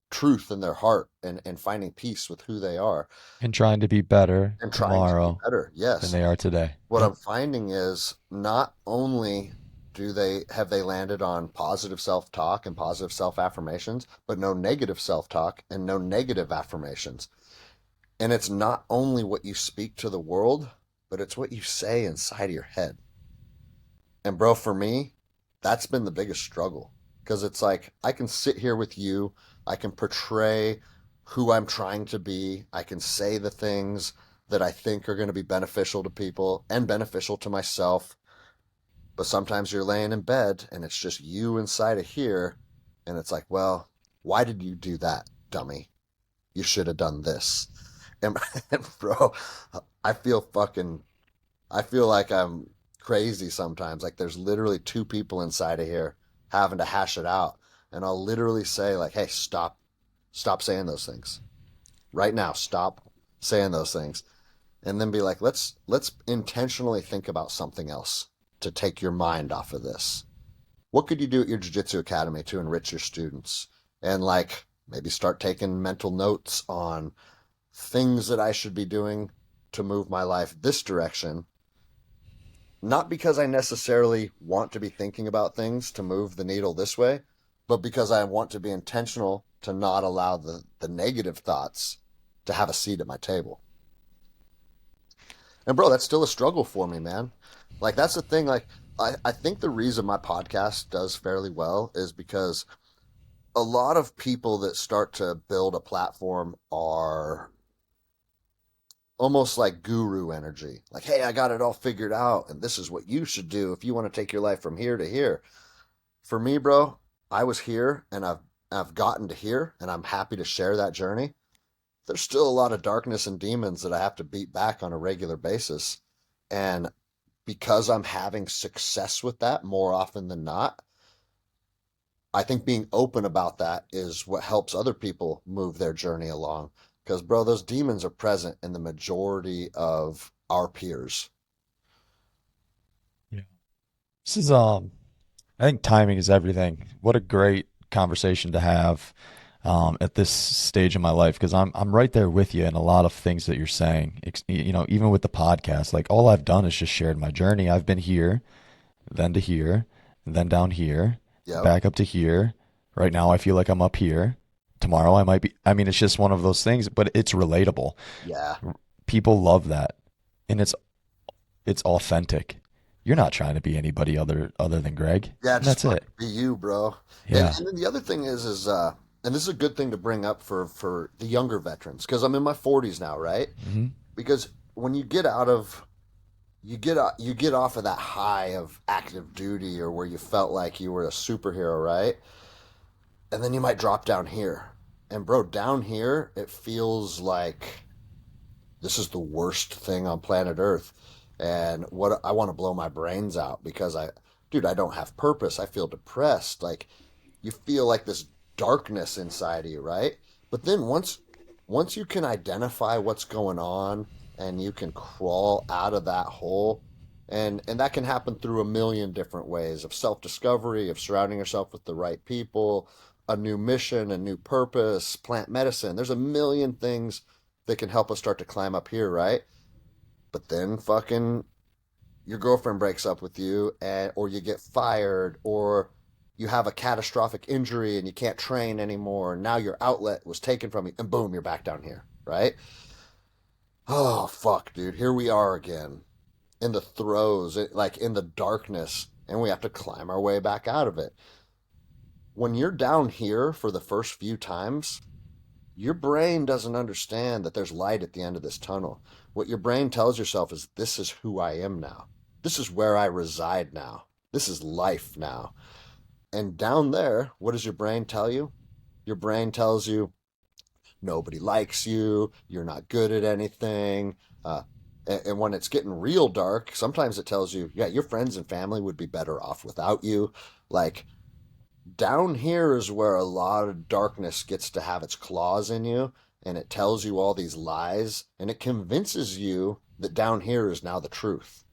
truth in their heart and finding peace with who they are And trying to be better and trying to be tomorrow better. than Yes. they are today. What Yep. I'm finding is not only do they have they landed on positive self-talk and positive self-affirmations, but no negative self-talk and no negative affirmations. And it's not only what you speak to the world, but it's what you say inside of your head. And bro, for me, that's been the biggest struggle because it's like I can sit here with you, I can portray who I'm trying to be, I can say the things that I think are going to be beneficial to people and beneficial to myself. But sometimes you're laying in bed and it's just you inside of here, and it's like, well, why did you do that, dummy? You should have done this. And, and bro, I feel fucking I feel like I'm crazy sometimes. Like there's literally two people inside of here having to hash it out. And I'll literally say like, "Hey, stop saying those things. Right now, stop saying those things." And then be like, "Let's intentionally think about something else to take your mind off of this. What could you do at your jiu-jitsu academy to enrich your students?" And like maybe start taking mental notes on things that I should be doing to move my life this direction, not because I necessarily want to be thinking about things to move the needle this way, but because I want to be intentional to not allow the negative thoughts to have a seat at my table. And bro, that's still a struggle for me, man. Like that's the thing. Like I think the reason my podcast does fairly well is because a lot of people that start to build a platform are almost like guru energy. Like, hey, I got it all figured out, and this is what you should do if you want to take your life from here to here. For me, bro, I was here and I've gotten to here and I'm happy to share that journey. There's still a lot of darkness and demons that I have to beat back on a regular basis. And because I'm having success with that more often than not, I think being open about that is what helps other people move their journey along. Because, bro, those demons are present in the majority of our peers. Yeah. This is I think timing is everything. What a great conversation to have at this stage of my life because I'm right there with you in a lot of things that you're saying. You know, even with the podcast, like all I've done is just shared my journey. I've been here, then to here, then down here, Yep. back up to here. Right now, I feel like I'm up here. Tomorrow, I might be. I mean, it's just one of those things, but it's relatable. Yeah. People love that, and it's authentic. You're not trying to be anybody other than Greg, Yeah, and just that's fucking it. be you, bro. And Yeah. and then the other thing and this is a good thing to bring up for the younger veterans because I'm in my 40s now, right? Hmm. Because when you get off of that high of active duty or where you felt like you were a superhero, right? And then you might drop down here. And bro, down here it feels like this is the worst thing on planet Earth. And what I want to blow my brains out because dude, I don't have purpose. I feel depressed. Like you feel like this darkness inside of you, right? But then once you can identify what's going on and you can crawl out of that hole, and that can happen through a million different ways of self-discovery, of surrounding yourself with the right people, a new mission, a new purpose, plant medicine. There's a million things that can help us start to climb up here, right? But then fucking your girlfriend breaks up with you or you get fired or you have a catastrophic injury and you can't train anymore. Now your outlet was taken from you and boom, you're back down here, right? Oh, fuck, dude. Here we are again in the throes, like in the darkness, and we have to climb our way back out of it. When you're down here for the first few times, your brain doesn't understand that there's light at the end of this tunnel. What your brain tells yourself is, this is who I am now. This is where I reside now. This is life now. And down there, what does your brain tell you? Your brain tells you, nobody likes you. You're not good at anything. And when it's getting real dark, sometimes it tells you, yeah, your friends and family would be better off without you. Like, down here is where a lot of darkness gets to have its claws in you, and it tells you all these lies, and it convinces you that down here is now the truth.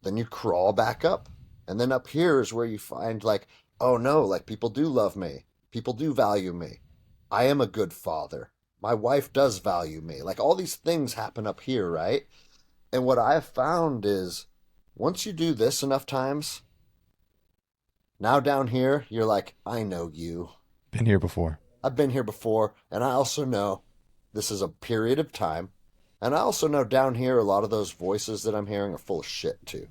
Then you crawl back up, and then up here is where you find, like, oh no, like people do love me, people do value me, I am a good father, my wife does value me. Like all these things happen up here, right? And what I've found is once you do this enough times, now down here, you're like, I know you. Been here before. I've been here before, and I also know this is a period of time. And I also know down here, a lot of those voices that I'm hearing are full of shit too.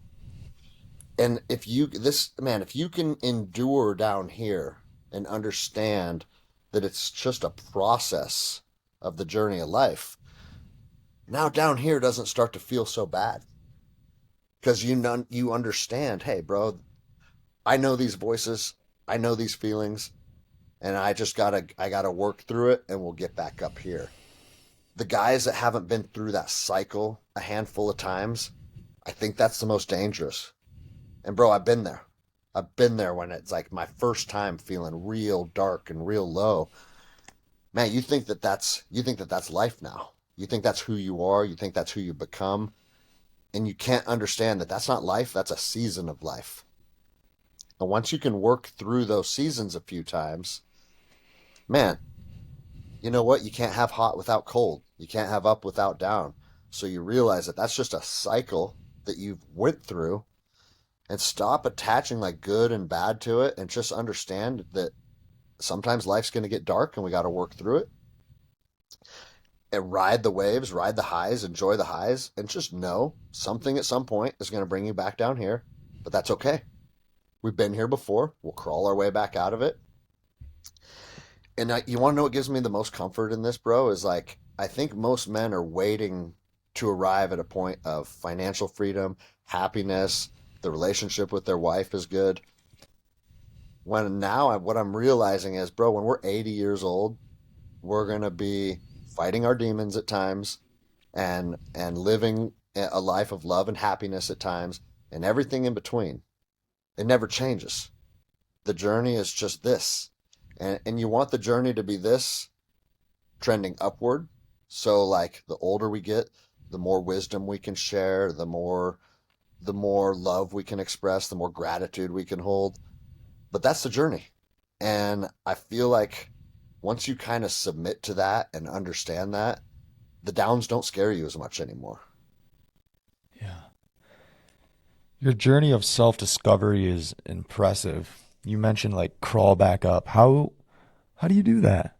And if you can endure down here and understand that it's just a process of the journey of life, now down here doesn't start to feel so bad because you understand, hey, bro, I know these voices, I know these feelings, and I gotta work through it, and we'll get back up here. The guys that haven't been through that cycle a handful of times, I think that's the most dangerous. And bro, I've been there. I've been there when it's like my first time feeling real dark and real low. Man, you think that that's life now. You think that's who you are. You think that's who you become, and you can't understand that that's not life. That's a season of life. And once you can work through those seasons a few times, man, you know what? You can't have hot without cold. You can't have up without down. So you realize that that's just a cycle that you've went through, and stop attaching like good and bad to it and just understand that sometimes life's going to get dark and we got to work through it and ride the waves, ride the highs, enjoy the highs, and just know something at some point is going to bring you back down here, but that's okay. We've been here before. We'll crawl our way back out of it. And you want to know what gives me the most comfort in this, bro? Is like, I think most men are waiting to arrive at a point of financial freedom, happiness, the relationship with their wife is good. When now what I'm realizing is, bro, when we're 80 years old, we're going to be fighting our demons at times and living a life of love and happiness at times and everything in between. It never changes. The journey is just this. And you want the journey to be this, trending upward. So like the older we get, the more wisdom we can share, the more love we can express, the more gratitude we can hold. But that's the journey. And I feel like once you kind of submit to that and understand that, the downs don't scare you as much anymore. Yeah. Your journey of self-discovery is impressive. You mentioned like crawl back up. How do you do that?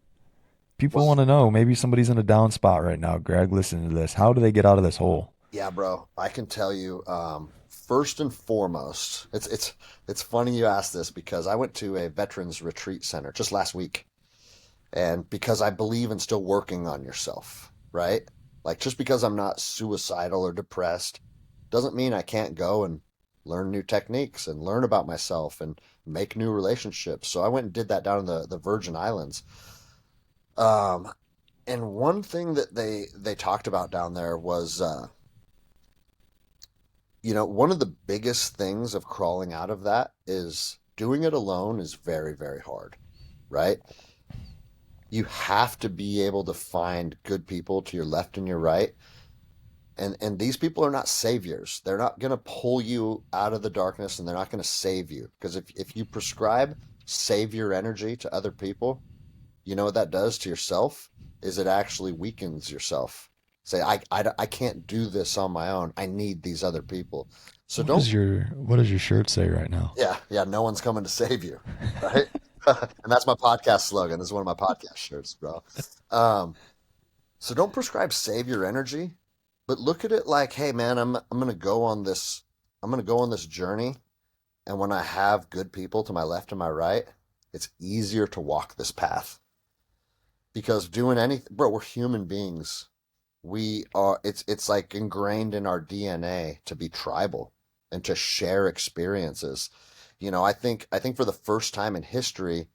People Well, want to know. Maybe somebody's in a down spot right now. Greg, listen to this. How do they get out of this hole? yeah, bro, I can tell you, first and foremost, it's funny you asked this because I went to a veterans retreat center just last week. And because I believe in still working on yourself, right? Like just because I'm not suicidal or depressed doesn't mean I can't go and learn new techniques and learn about myself and make new relationships. So I went and did that down in the Virgin Islands. Um, and one thing that they talked about down there was, one of the biggest things of crawling out of that is doing it alone is very, very hard, right? You have to be able to find good people to your left and your right. And these people are not saviors. They're not going to pull you out of the darkness and they're not going to save you. Because if you prescribe savior energy to other people, you know what that does to yourself is it actually weakens yourself. Say, I can't do this on my own. I need these other people. So don't, What does your shirt say right now? yeah, yeah, no one's coming to save you, right? And that's my podcast slogan. This is one of my podcast shirts, bro. Um, So don't prescribe savior energy, but look at it like, hey man, I'm gonna go on this journey, and when I have good people to my left and my right, it's easier to walk this path. Because doing anything, bro, we're human beings. It's like ingrained in our DNA to be tribal and to share experiences. I think for the first time in history,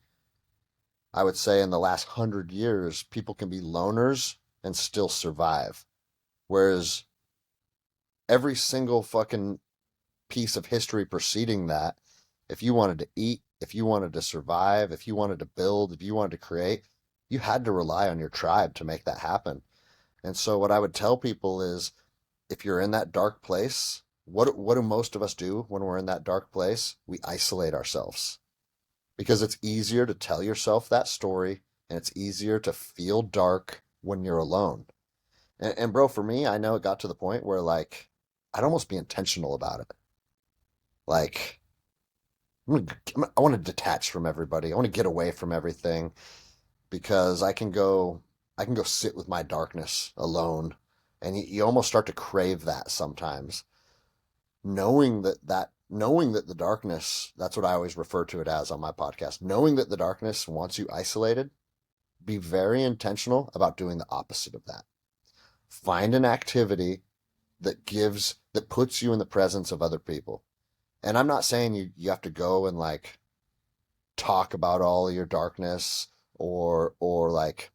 I would say in the last 100 years, people can be loners and still survive. Whereas every single fucking piece of history preceding that, if you wanted to eat, if you wanted to survive, if you wanted to build, if you wanted to create, you had to rely on your tribe to make that happen. And so what I would tell people is if you're in that dark place, what do most of us do when we're in that dark place? We isolate ourselves because it's easier to tell yourself that story and it's easier to feel dark when you're alone. And bro, for me, I know it got to the point where like I'd almost be intentional about it. Like I want to detach from everybody. I want to get away from everything because I can go sit with my darkness alone, and you almost start to crave that sometimes, knowing that the darkness. That's what I always refer to it as on my podcast. Knowing that the darkness wants you isolated. Be very intentional about doing the opposite of that. Find an activity that puts you in the presence of other people. And I'm not saying you have to go and like talk about all of your darkness or like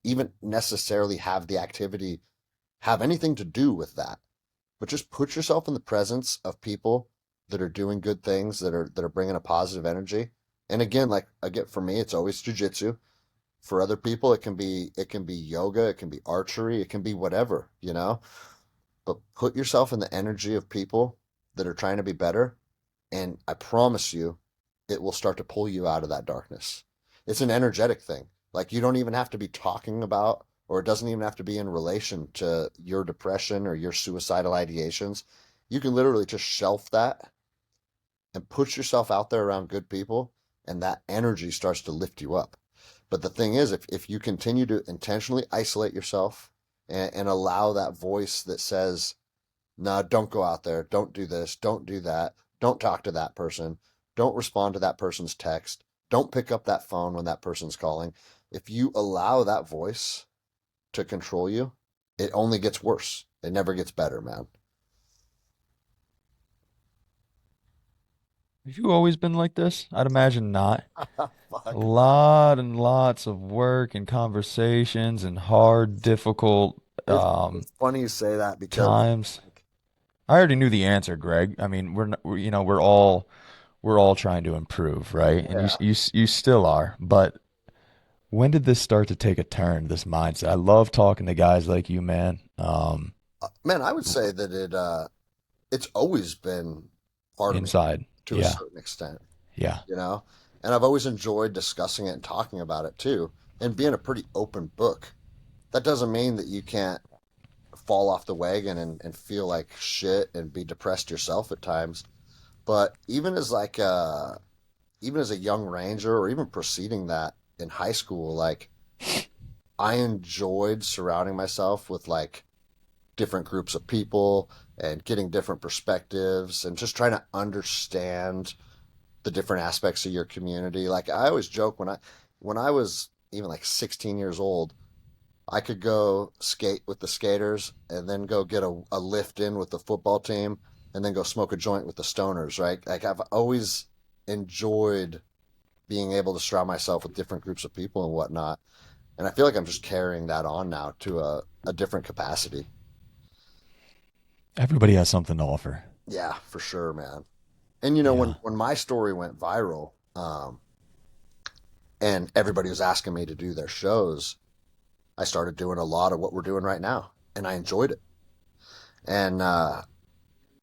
even necessarily have the activity have anything to do with that. But just put yourself in the presence of people that are doing good things, that are bringing a positive energy. And again, like again for me, it's always jujitsu. For other people, it can be yoga, it can be archery, it can be whatever, But put yourself in the energy of people that are trying to be better, and I promise you, it will start to pull you out of that darkness. It's an energetic thing. Like you don't even have to be talking about, or it doesn't even have to be in relation to your depression or your suicidal ideations. You can literally just shelf that and put yourself out there around good people, and that energy starts to lift you up. But the thing is, if you continue to intentionally isolate yourself and allow that voice that says, no, don't go out there, don't do this, don't do that, don't talk to that person, don't respond to that person's text, don't pick up that phone when that person's calling. If you allow that voice to control you, it only gets worse. It never gets better, man. Have you always been like this? I'd imagine not. A Fuck. lot and lots of work and conversations and hard, difficult It's, it's funny you say that because, times. like, I already knew the answer, Greg. I mean, we're all trying to improve, right? And yeah, you still are. But when did this start to take a turn, this mindset? I love talking to guys like you, man. man, I would say that it's always been part of me Inside. to a Yeah. certain extent, Yeah. you know, and I've always enjoyed discussing it and talking about it too, and being a pretty open book. That doesn't mean that you can't fall off the wagon and feel like shit and be depressed yourself at times. But even as a young ranger or even preceding that in high school, like I enjoyed surrounding myself with like different groups of people and getting different perspectives and just trying to understand the different aspects of your community. Like I always joke when I was even like 16 years old, I could go skate with the skaters and then go get a lift in with the football team and then go smoke a joint with the stoners, right? Like I've always enjoyed being able to surround myself with different groups of people and whatnot. And I feel like I'm just carrying that on now to a different capacity. Everybody has something to offer. Yeah, for sure, man. And you know, Yeah. when my story went viral, and everybody was asking me to do their shows, I started doing a lot of what we're doing right now, and I enjoyed it. And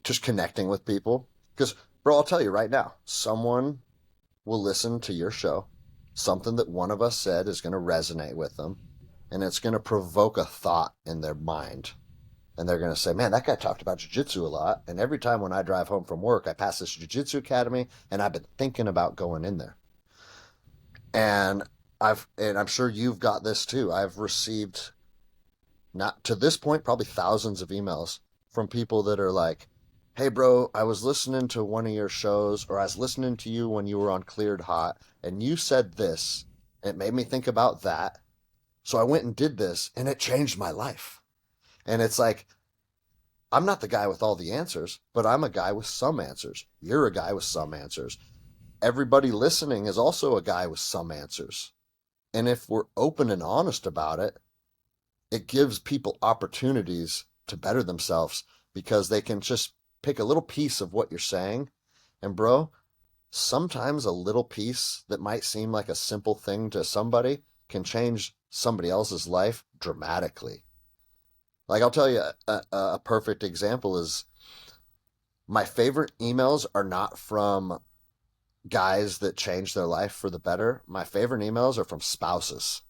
just connecting with people, because bro, I'll tell you right now, someone will listen to your show, something that one of us said is going to resonate with them, and it's going to provoke a thought in their mind. And they're going to say, man, that guy talked about jiu-jitsu a lot. And every time when I drive home from work, I pass this jiu-jitsu academy and I've been thinking about going in there. And and I'm sure you've got this too. I've received, not to this point, probably thousands of emails from people that are like, hey, bro, I was listening to one of your shows, or I was listening to you when you were on Cleared Hot, and you said this, and it made me think about that. So I went and did this, and it changed my life. And it's like, I'm not the guy with all the answers, but I'm a guy with some answers. You're a guy with some answers. Everybody listening is also a guy with some answers. And if we're open and honest about it, it gives people opportunities to better themselves because they can just pick a little piece of what you're saying. And, bro, sometimes a little piece that might seem like a simple thing to somebody can change somebody else's life dramatically. Like, I'll tell you a perfect example is my favorite emails are not from guys that change their life for the better. My favorite emails are from spouses.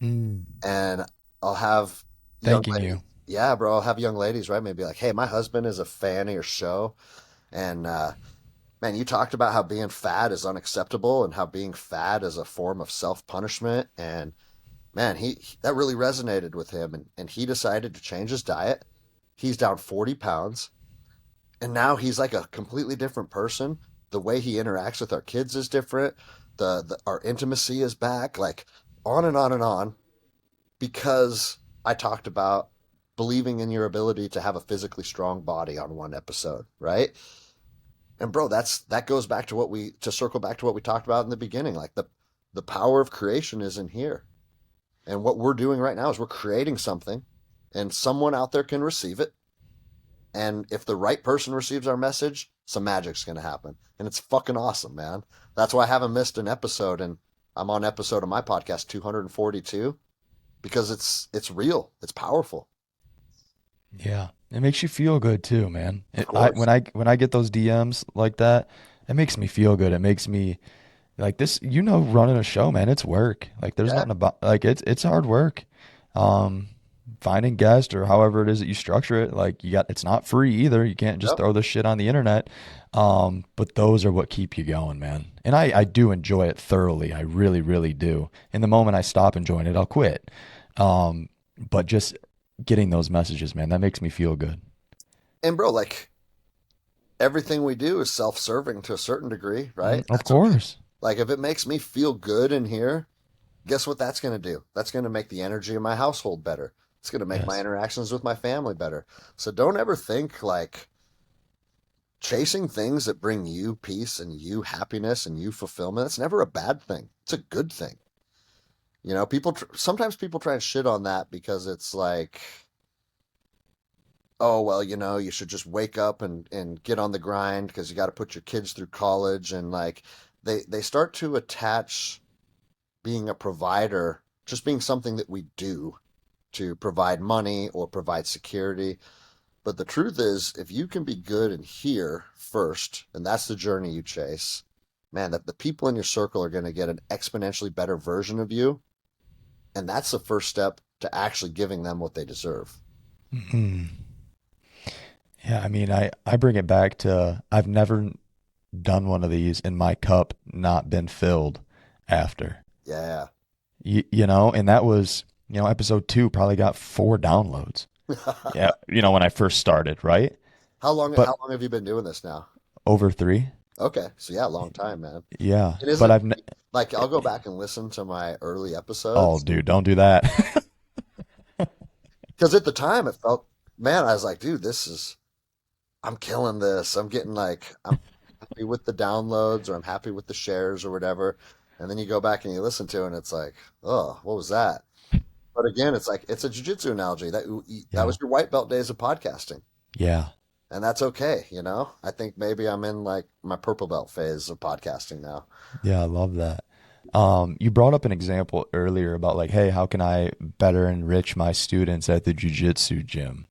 Mm. And I'll have young Thanking ladies. you. Yeah, bro. I'll have young ladies, right? Maybe like, hey, my husband is a fan of your show. And man, you talked about how being fat is unacceptable and how being fat is a form of self punishment. And man, that really resonated with him. And he decided to change his diet. He's down 40 pounds. And now he's like a completely different person. The way he interacts with our kids is different. Our intimacy is back, like on and on and on, because I talked about believing in your ability to have a physically strong body on one episode, right? And bro, that goes back to to circle back to what we talked about in the beginning. Like the power of creation is in here. And what we're doing right now is we're creating something and someone out there can receive it. And if the right person receives our message, some magic's going to happen. And it's fucking awesome, man. That's why I haven't missed an episode. And I'm on episode of my podcast 242 because it's real. It's powerful. Yeah. It makes you feel good too, man. Of I course. when I get those DMs like that, it makes me feel good. It makes me like this, running a show, man, it's work. Like there's Yeah. nothing about like it's hard work. Um Finding guests or however it is that you structure it, like it's not free either. You can't just Yep. throw this shit on the internet. But those are what keep you going, man. And I do enjoy it thoroughly. I really, really do. And the moment I stop enjoying it, I'll quit. But just getting those messages, man, that makes me feel good. And bro, like everything we do is self-serving to a certain degree, right? Of That's okay. course. Like if it makes me feel good in here, guess what that's going to do? That's going to make the energy in my household better. It's going to make my Yes. interactions with my family better. So don't ever think like chasing things that bring you peace and you happiness and you fulfillment. It's never a bad thing. It's a good thing. You know, sometimes people try and shit on that because it's like, oh well, you know, you should just wake up and get on the grind because you got to put your kids through college, and like they start to attach being a provider just being something that we do to provide money or provide security. But the truth is, if you can be good in here first, and that's the journey you chase, man, that the people in your circle are going to get an exponentially better version of you, and that's the first step to actually giving them what they deserve. Mhm. Yeah, I mean, I bring it back to I've never done one of these and my cup not been filled after. Yeah. You know, and that was, episode 2 probably got 4 downloads. Yeah, when I first started, right? How But long have you been doing this now? over 3. Okay, so yeah, long time, man. Yeah, It but isn't I've like I'll go back and listen to my early oh, episodes dude, don't do that. because at the time it felt, man, I was like, dude, I'm killing this. I'm getting like, I'm happy with the downloads or I'm happy with the shares or whatever. And then you go back and you listen to it and it's like, oh, what was that? But again, it's like, it's a jujitsu analogy that Yeah. was your white belt days of podcasting. Yeah. And that's okay. You know, I think maybe I'm in like my purple belt phase of podcasting now. Yeah, I love that. You brought up an example earlier about like, hey, how can I better enrich my students at the jujitsu gym?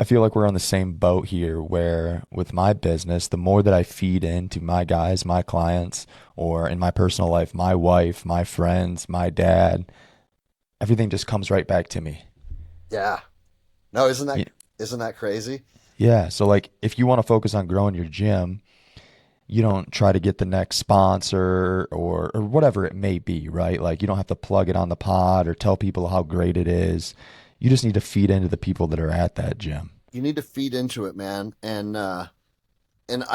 I feel like we're on the same boat here where with my business, the more that I feed into my guys, my clients, or in my personal life, my wife, my friends, my dad, everything just comes right back to me. Yeah. No, Y- isn't that crazy? Yeah. So like if you want to focus on growing your gym, you don't try to get the next sponsor or whatever it may be, right? Like you don't have to plug it on the pod or tell people how great it is. You just need to feed into the people that are at that gym. You need to feed into it, man. And I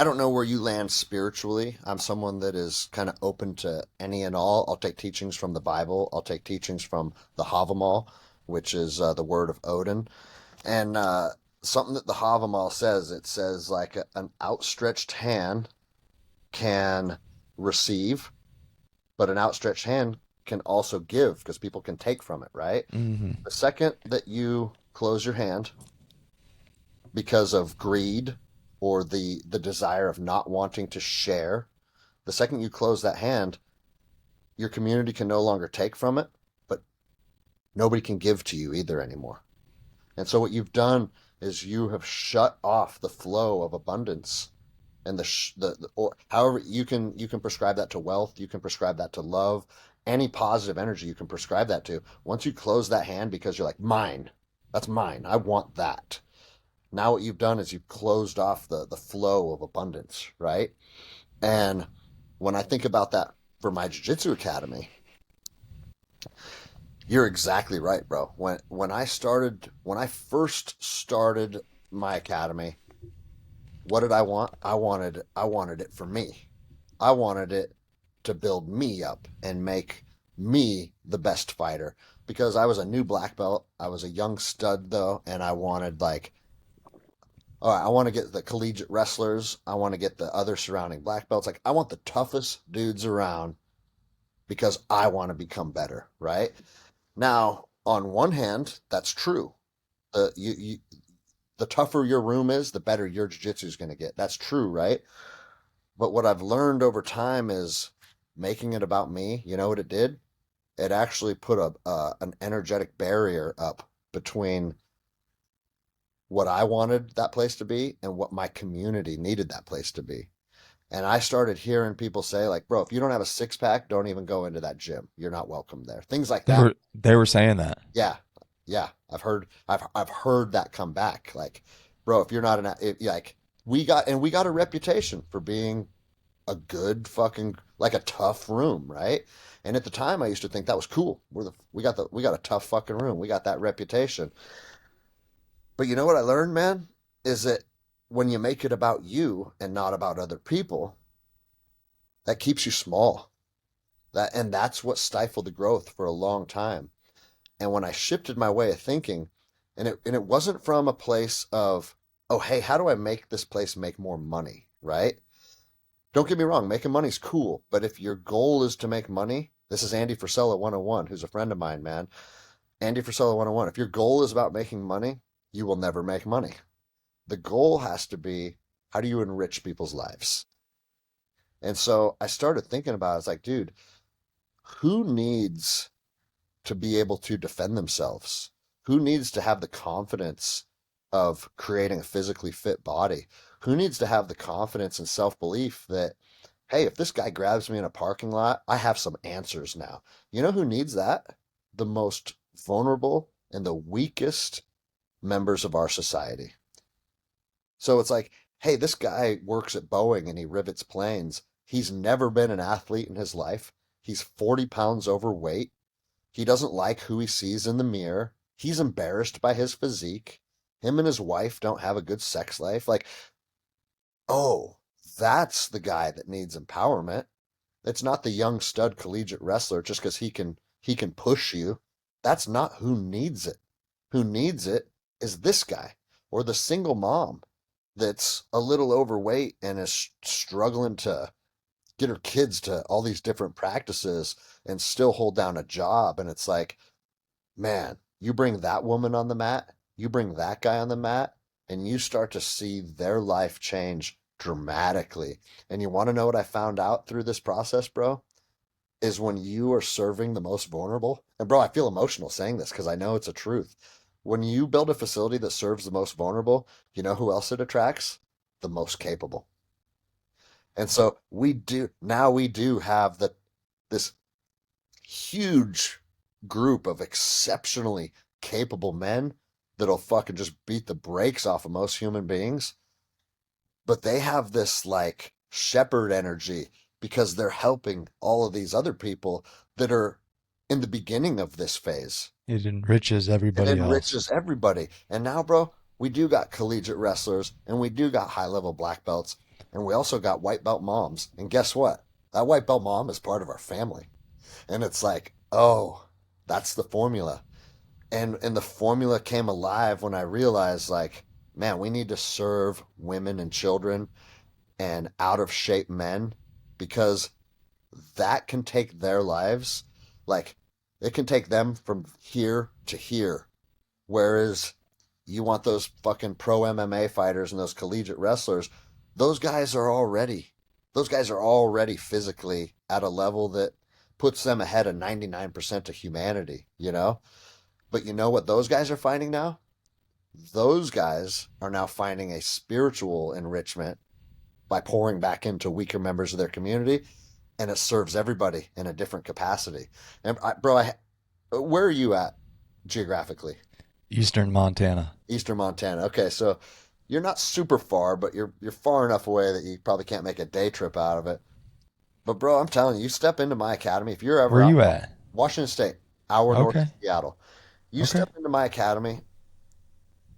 don't know where you land spiritually. I'm someone that is kind of open to any and all. I'll take teachings from the Bible. I'll take teachings from the Havamal, which is the word of Odin. And something that the Havamal says, it says like an outstretched hand can receive, but an outstretched hand can also give because people can take from it, right? Hmm. The second that you close your hand because of greed or the desire of not wanting to share, the second you close that hand, your community can no longer take from it, but nobody can give to you either anymore. And so what you've done is you have shut off the flow of abundance and the or however you can prescribe that to wealth, you can prescribe that to love, any positive energy you can prescribe that to. Once you close that hand because you're like mine, that's mine. I want that. Now what you've done is you've closed off the flow of abundance, right? And when I think about that for my jiu-jitsu academy, you're exactly right, bro. When I first started my academy, what did I want? I wanted it for me. I wanted it to build me up and make me the best fighter because I was a new black belt. I was a young stud though, and I wanted like, all right, I want to get the collegiate wrestlers. I want to get the other surrounding black belts. Like I want the toughest dudes around because I want to become better, right? Now, on one hand, that's true. The tougher your room is, the better your jiu-jitsu is going to get. That's true, right? But what I've learned over time is making it about me. You know what it did? It actually put an energetic barrier up between what I wanted that place to be and what my community needed that place to be. And I started hearing people say, like, bro, if you don't have a six pack, don't even go into that gym. You're not welcome there. Things like They that. were they were saying that. Yeah. Yeah. I've heard that come back. Like, bro, if you're not like we got a reputation for being a good fucking like a tough room, right? And at the time I used to think that was cool. We got a tough fucking room. We got that reputation. But you know what I learned, man, is that when you make it about you and not about other people, that keeps you small. That's what stifled the growth for a long time. And when I shifted my way of thinking, and it wasn't from a place of, oh, hey, how do I make this place make more money, right? Don't get me wrong, making money's cool, but if your goal is to make money, this is Andy Frisella 101, who's a friend of mine, man. Andy Frisella 101. If your goal is about making money, you will never make money. The goal has to be, how do you enrich people's lives? And so I started thinking about it. It's like, dude, who needs to be able to defend themselves? Who needs to have the confidence of creating a physically fit body? Who needs to have the confidence and self belief that, hey, if this guy grabs me in a parking lot, I have some answers now? You know who needs that? The most vulnerable and the weakest members of our society. So it's like, hey, this guy works at Boeing and he rivets planes. He's never been an athlete in his life. He's 40 pounds overweight. He doesn't like who he sees in the mirror. He's embarrassed by his physique. Him and his wife don't have a good sex life. Like, oh, that's the guy that needs empowerment. It's not the young stud collegiate wrestler just because he can push you. That's not who needs it. Who needs it is this guy or the single mom that's a little overweight and is struggling to get her kids to all these different practices and still hold down a job. And it's like, man, you bring that woman on the mat, you bring that guy on the mat, and you start to see their life change dramatically. And you want to know what I found out through this process, bro? Is when you are serving the most vulnerable. And bro, I feel emotional saying this because I know it's a truth. When you build a facility that serves the most vulnerable, you know who else it attracts? The most capable. And so we do have this huge group of exceptionally capable men that'll fucking just beat the brakes off of most human beings. But they have this like shepherd energy because they're helping all of these other people that are in the beginning of this phase. It enriches It everybody else. enriches everybody. And now, bro, we do got collegiate wrestlers and we do got high level black belts and we also got white belt moms. And guess what? That white belt mom is part of our family. And it's like, oh, that's the formula. And the formula came alive when I realized like, man, we need to serve women and children and out of shape men because that can take their lives, like it can take them from here to here. Whereas you want those fucking pro MMA fighters and those collegiate wrestlers, those guys are already those guys are already physically at a level that puts them ahead of 99% of humanity, you know? But you know what those guys are finding now? Those guys are now finding a spiritual enrichment by pouring back into weaker members of their community, and it serves everybody in a different capacity. And where are you at geographically? Eastern Montana. Eastern Montana. Okay, so you're not super far, but you're far enough away that you probably can't make a day trip out of it. But bro, I'm telling you, you step into my academy if you're Where ever are out you at? Washington State, hour north of Okay. Seattle. You Okay. step into my academy,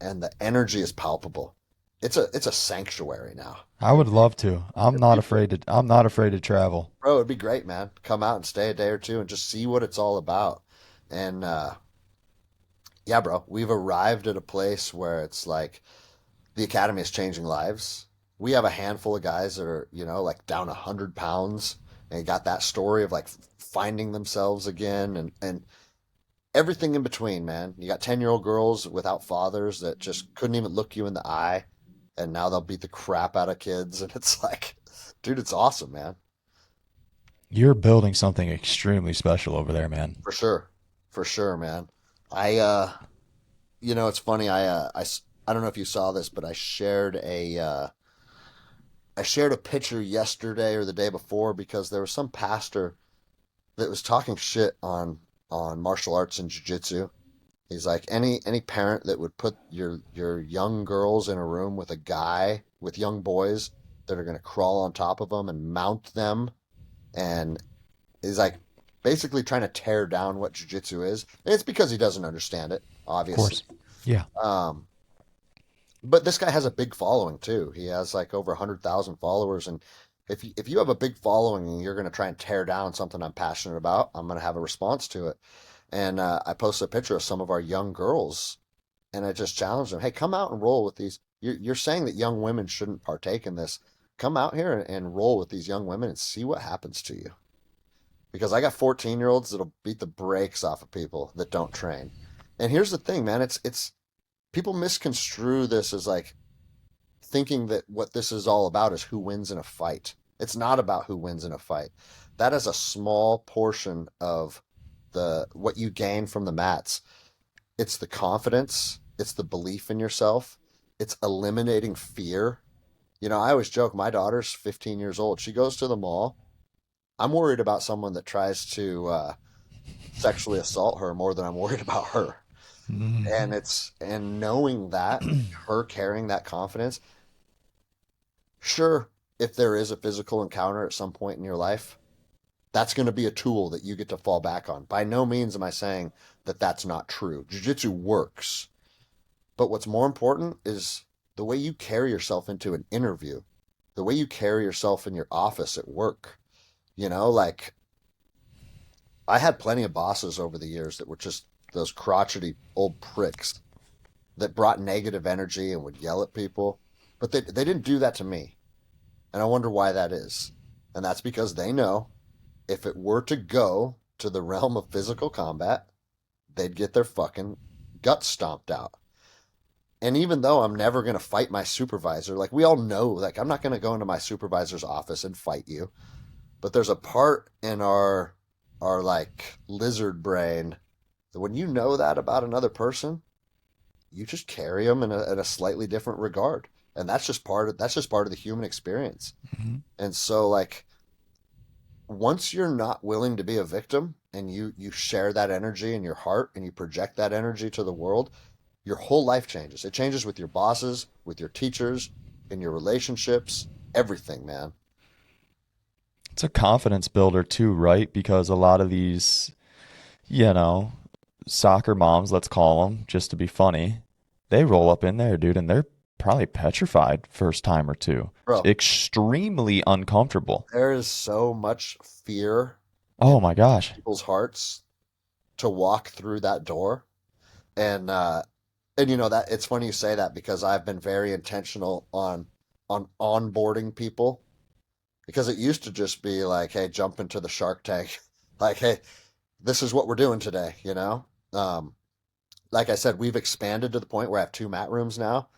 and the energy is palpable. It's a sanctuary now. I would love to. It'd be, I'm not afraid to travel. bro, it'd be great, man. Come out and stay a day or two and just see what it's all about. And yeah, bro, we've arrived at a place where it's like the academy is changing lives. We have a handful of guys that are, like down 100 pounds and got that story of like finding themselves again and everything in between, man. You got 10-year-old girls without fathers that just couldn't even look you in the eye, and now they'll beat the crap out of kids. And it's like, dude, it's awesome, man. You're building something extremely special over there, man. For sure. For sure, man. I, it's funny. I don't know if you saw this, but I shared a picture yesterday or the day before because there was some pastor that was talking shit on martial arts and jiu-jitsu. He's like any parent that would put your young girls in a room with a guy with young boys that are going to crawl on top of them and mount them, and he's like basically trying to tear down what jiu-jitsu is. And it's because he doesn't understand it, Of obviously. course. Yeah. Um, but this guy has a big following too. He has like over 100,000 followers, and if you have a big following and you're going to try and tear down something I'm passionate about, I'm going to have a response to it. And I posted a picture of some of our young girls, and I just challenged them, hey, come out and roll with these. You're saying that young women shouldn't partake in this. Come out here and roll with these young women and see what happens to you. Because I got 14-year-olds that'll beat the brakes off of people that don't train. And here's the thing, man, it's people misconstrue this as like thinking that what this is all about is who wins in a fight. It's not about who wins in a fight. That is a small portion of the what you gain from the mats. It's the confidence, it's the belief in yourself, it's eliminating fear. I always joke, my daughter's 15 years old. She goes to the mall. I'm worried about someone that tries to sexually assault her more than I'm worried about her. Mhm. And knowing that, her carrying that confidence, sure, if there is a physical encounter at some point in your life, that's going to be a tool that you get to fall back on. By no means am I saying that that's not true. Jiu-jitsu works. But what's more important is the way you carry yourself into an interview, the way you carry yourself in your office at work. Like I had plenty of bosses over the years that were just those crotchety old pricks that brought negative energy and would yell at people. But they didn't do that to me. And I wonder why that is. And that's because they know if it were to go to the realm of physical combat, they'd get their fucking guts stomped out. And even though I'm never going to fight my supervisor, like we all know, like I'm not going to go into my supervisor's office and fight you. But there's a part in our like lizard brain that when you know that about another person, you just carry them in a slightly different regard. And that's just part of the human experience. Mhm. And so like once you're not willing to be a victim and you share that energy in your heart and you project that energy to the world, your whole life changes. It changes with your bosses, with your teachers, in your relationships, everything, man. It's a confidence builder too, right? Because a lot of these, you know, soccer moms, let's call them, just to be funny, they roll up in there, dude, and they're probably petrified first time or two. It's Bro, extremely uncomfortable. there is so much fear in Oh my gosh. people's hearts to walk through that door. And that it's funny you say that because I've been very intentional on onboarding people because it used to just be like, hey, jump into the Shark Tank. Like, hey, this is what we're doing today. Um, like I said, we've expanded to the point where I have two mat rooms now,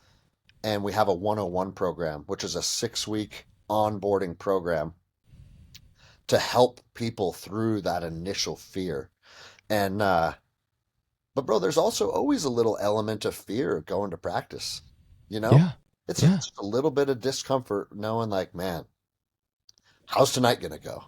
and we have a 101 program, which is a 6-week onboarding program to help people through that initial fear. And but bro, there's also always a little element of fear going to practice. You know, Yeah. it's Yeah. just a little bit of discomfort knowing like, man, how's tonight gonna go?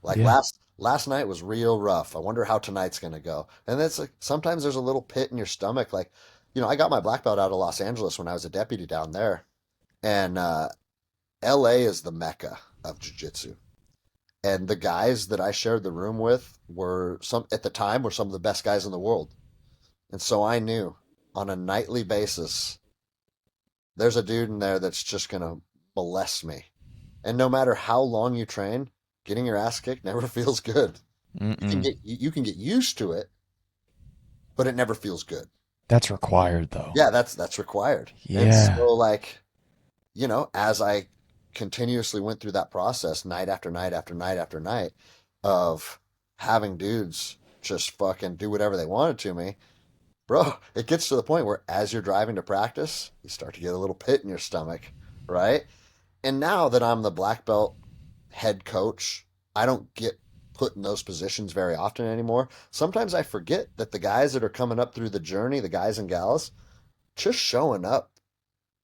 Like Yeah. last night was real rough. I wonder how tonight's gonna go. And it's like sometimes there's a little pit in your stomach. Like, I got my black belt out of Los Angeles when I was a deputy down there, and LA is the mecca of jiu-jitsu. And the guys that I shared the room with were some at the time were some of the best guys in the world. And so I knew on a nightly basis, there's a dude in there that's just going to molest me. And no matter how long you train, getting your ass kicked never feels good. Mm-mm. You can get used to it, but it never feels good. That's required though. Yeah, that's required. And so Yeah. like, as I continuously went through that process night after night after night after night of having dudes just fucking do whatever they wanted to me, bro, it gets to the point where as you're driving to practice, you start to get a little pit in your stomach, right? And now that I'm the black belt head coach, I don't get put in those positions very often anymore. Sometimes I forget that the guys that are coming up through the journey, the guys and gals, just showing up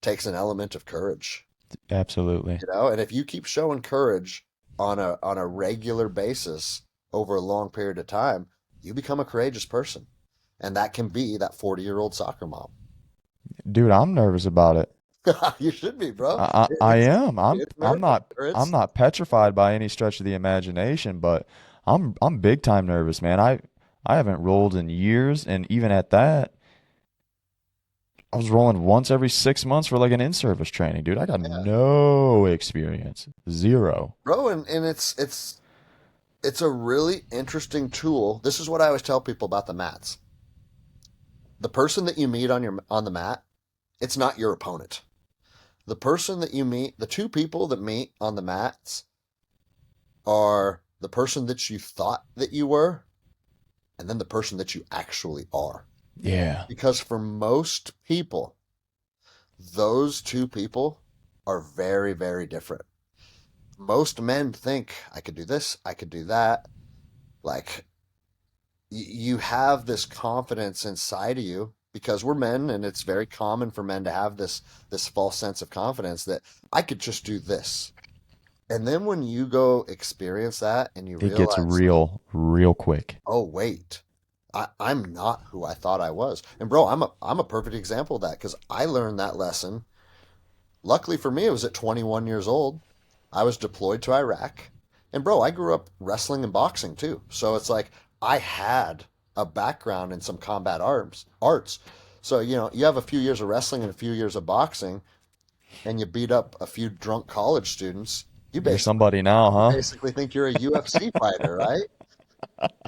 takes an element of courage, Absolutely. And if you keep showing courage on a regular basis over a long period of time, you become a courageous person. And that can be that 40-year-old soccer mom. Dude, I'm nervous about it. You should be, bro. I It's am. it's nerve. I'm It's not petrified by any stretch of the imagination, but I'm big time nervous, man. I haven't rolled in years, and even at that, I was rolling once every 6 months for like an in-service training, dude. I got yeah, no experience. Zero. bro, and it's It's a really interesting tool. This is what I always tell people about the mats. The person that you meet on the mat, it's not your opponent. The person that you meet, the two people that meet on the mats are the person that you thought that you were and then the person that you actually are. Yeah. Because for most people, those two people are very, very different. Most men think, I could do this, I could do that. Like, you have this confidence inside of you because we're men, and it's very common for men to have this false sense of confidence that I could just do this. And then when you go experience that and you It gets realize, real, real quick. oh wait, I'm not who I thought I was. And bro, I'm a perfect example of that because I learned that lesson. Luckily for me, it was at 21 years old. I was deployed to Iraq. And bro, I grew up wrestling and boxing too. So it's like I had a background in some combat arts. So, you have a few years of wrestling and a few years of boxing, and you beat up a few drunk college students. You You're basically somebody now, you huh? basically think you're a UFC fighter, right?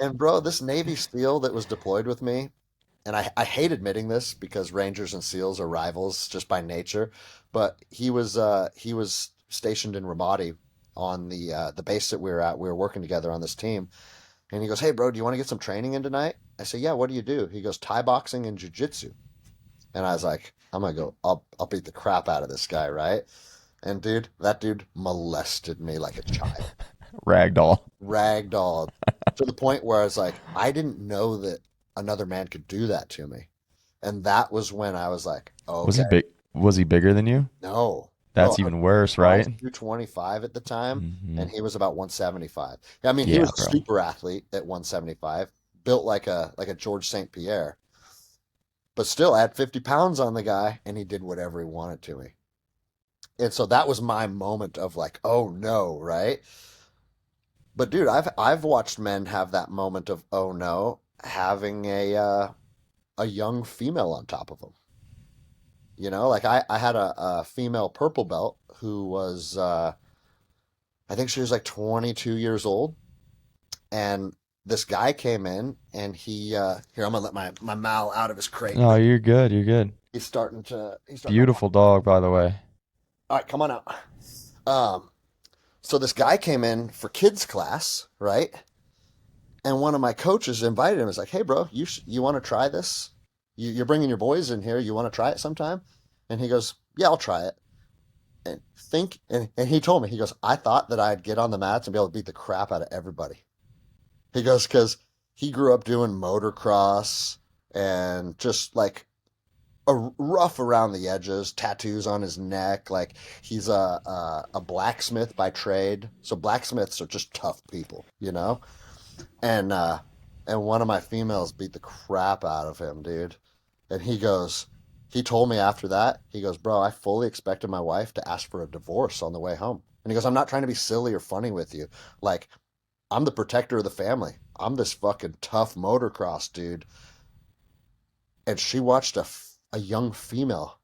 And bro, this Navy SEAL that was deployed with me, and I hate admitting this because Rangers and SEALs are rivals just by nature, but he was stationed in Ramadi on the base that we were at. We were working together on this team, and he goes, "Hey, bro, do you want to get some training in tonight?" I say, "Yeah, what do you do?" He goes, "Thai boxing and jujitsu." And I was like, "I'm gonna go. I'll beat the crap out of this guy, right?" And dude, that dude molested me like a child, Ragdoll. ragdolled to the point where I was like, I didn't know that another man could do that to me. And that was when I was like, Was okay, he big? Was he bigger than you? no. Bro, That's even worse, I was right? 225 at the time, Hmm. and he was about 175. I mean, he Yeah, was a bro. super athlete at 175, built like a George St. Pierre. But still, I had 50 pounds on the guy, and he did whatever he wanted to me. And so that was my moment of like, oh no, right? But dude, I've watched men have that moment of oh no, having a young female on top of them. Like I had a female purple belt who was I think she was like 22 years old, and this guy came in and he here I'm gonna let my Mal out of his crate. Oh, you're good. You're good. He's starting to Beautiful dog, by the way. all right, come on out. Um, so this guy came in for kids class, right? And one of my coaches invited him. He's like, "Hey, bro, you want to try this? You're bringing your boys in here. You want to try it sometime?" And he goes, "Yeah, I'll try it." And he told me, he goes, "I thought that I'd get on the mats and be able to beat the crap out of everybody." He goes, because he grew up doing motocross and just like a rough around the edges, tattoos on his neck. Like he's a blacksmith by trade. So blacksmiths are just tough people. And and one of my females beat the crap out of him, dude. And he told me after that, he goes, "Bro, I fully expected my wife to ask for a divorce on the way home." And he goes, "I'm not trying to be silly or funny with you. Like, I'm the protector of the family. I'm this fucking tough motocross dude." And she watched a young female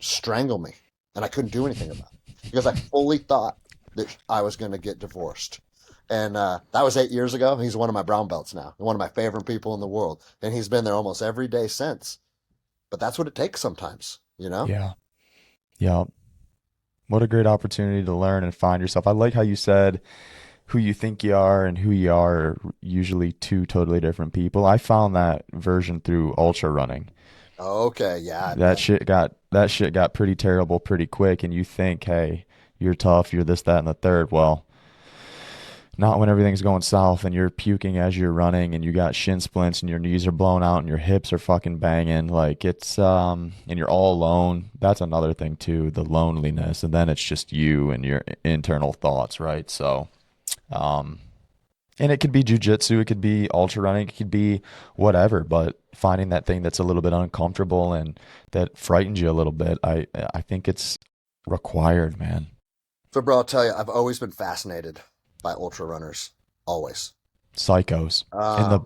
strangle me, and I couldn't do anything about it because I fully thought that I was going to get divorced. And that was 8 years ago. He's one of my brown belts now, one of my favorite people in the world, and he's been there almost every day since. But that's what it takes sometimes. Yeah. Yeah. What a great opportunity to learn and find yourself. I like how you said who you think you are and who you are usually two totally different people. I found that version through ultra running. Okay, yeah, I That bet. shit got pretty terrible pretty quick, and you think, hey, you're tough, you're this, that, and the third. Well, not when everything's going south and you're puking as you're running and you got shin splints and your knees are blown out and your hips are fucking banging. Like it's and you're all alone. That's another thing too, the loneliness. And then it's just you and your internal thoughts, right? So um and it could be jujitsu, it could be ultra running, it could be whatever, but finding that thing that's a little bit uncomfortable and that frightens you a little bit, I think it's required, man. So, bro, I'll tell you, I've always been fascinated by ultra runners. Always. Psychos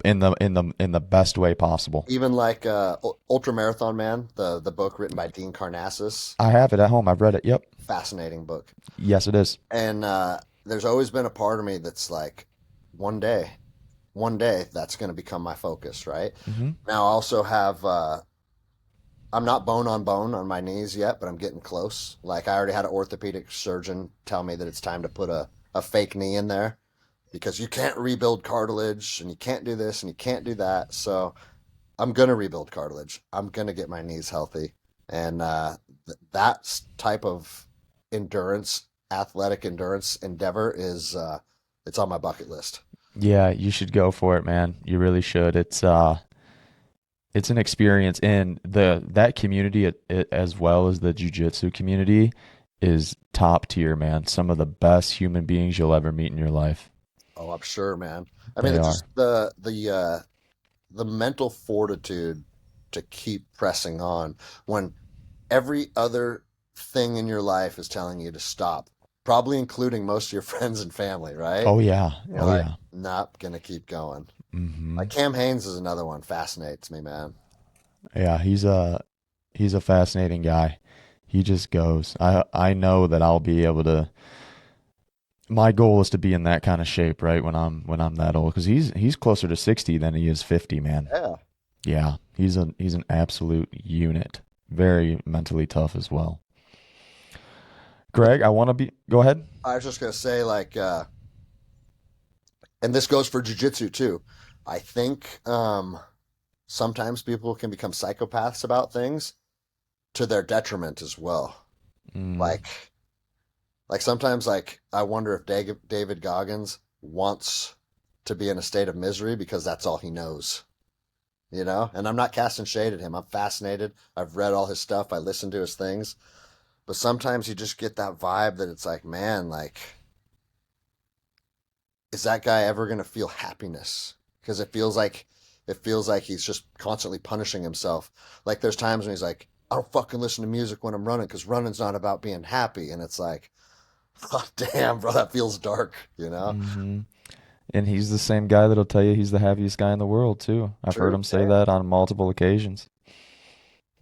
in the Um, in the best way possible. Even like Ultra Marathon Man, the book written by Dean Karnassus, I have it at home. I've read it. Yep. fascinating book. Yes, it is. And there's always been a part of me that's like, one day that's going to become my focus, right? Mm-hmm. Now I also have I'm not bone on my knees yet, but I'm getting close. Like I already had an orthopedic surgeon tell me that it's time to put a fake knee in there because you can't rebuild cartilage and you can't do this and you can't do that. So I'm gonna rebuild cartilage. I'm gonna get my knees healthy, and that type of endurance, athletic endurance endeavor is it's on my bucket list. Yeah, you should go for it, man. You really should. It's an experience, and the that community as well as the jujitsu community is top tier, man. Some of the best human beings you'll ever meet in your life. Oh, I'm sure, man. I mean, They it's are. just the mental fortitude to keep pressing on when every other thing in your life is telling you to stop, probably including most of your friends and family, right? Oh yeah. You're Oh like, yeah. not gonna keep going. Hmm. Like Cam Haines is another one, fascinates me, man. Yeah, he's a fascinating guy. He just goes. I know that I'll be able to. My goal is to be in that kind of shape, right? When I'm that old, because he's closer to 60 than he is 50, man. Yeah. Yeah, he's an absolute unit. Very mentally tough as well. But Greg, I want to be. Go ahead. I was just gonna say, like, and this goes for jujitsu too. I think sometimes people can become psychopaths about things to their detriment as well. Mm, Like, sometimes, like I wonder if David Goggins wants to be in a state of misery because that's all he knows. You know, and I'm not casting shade at him. I'm fascinated. I've read all his stuff. I listen to his things, but sometimes you just get that vibe that it's like, man, like, is that guy ever going to feel happiness? Because it feels like he's just constantly punishing himself. Like there's times when he's like, I don't fucking listen to music when I'm running because running's not about being happy, and it's like, oh, damn, bro, that feels dark. You know? hmm And he's the same guy that'll tell you he's the happiest guy in the world too. I've heard True. him say Same. that on multiple occasions.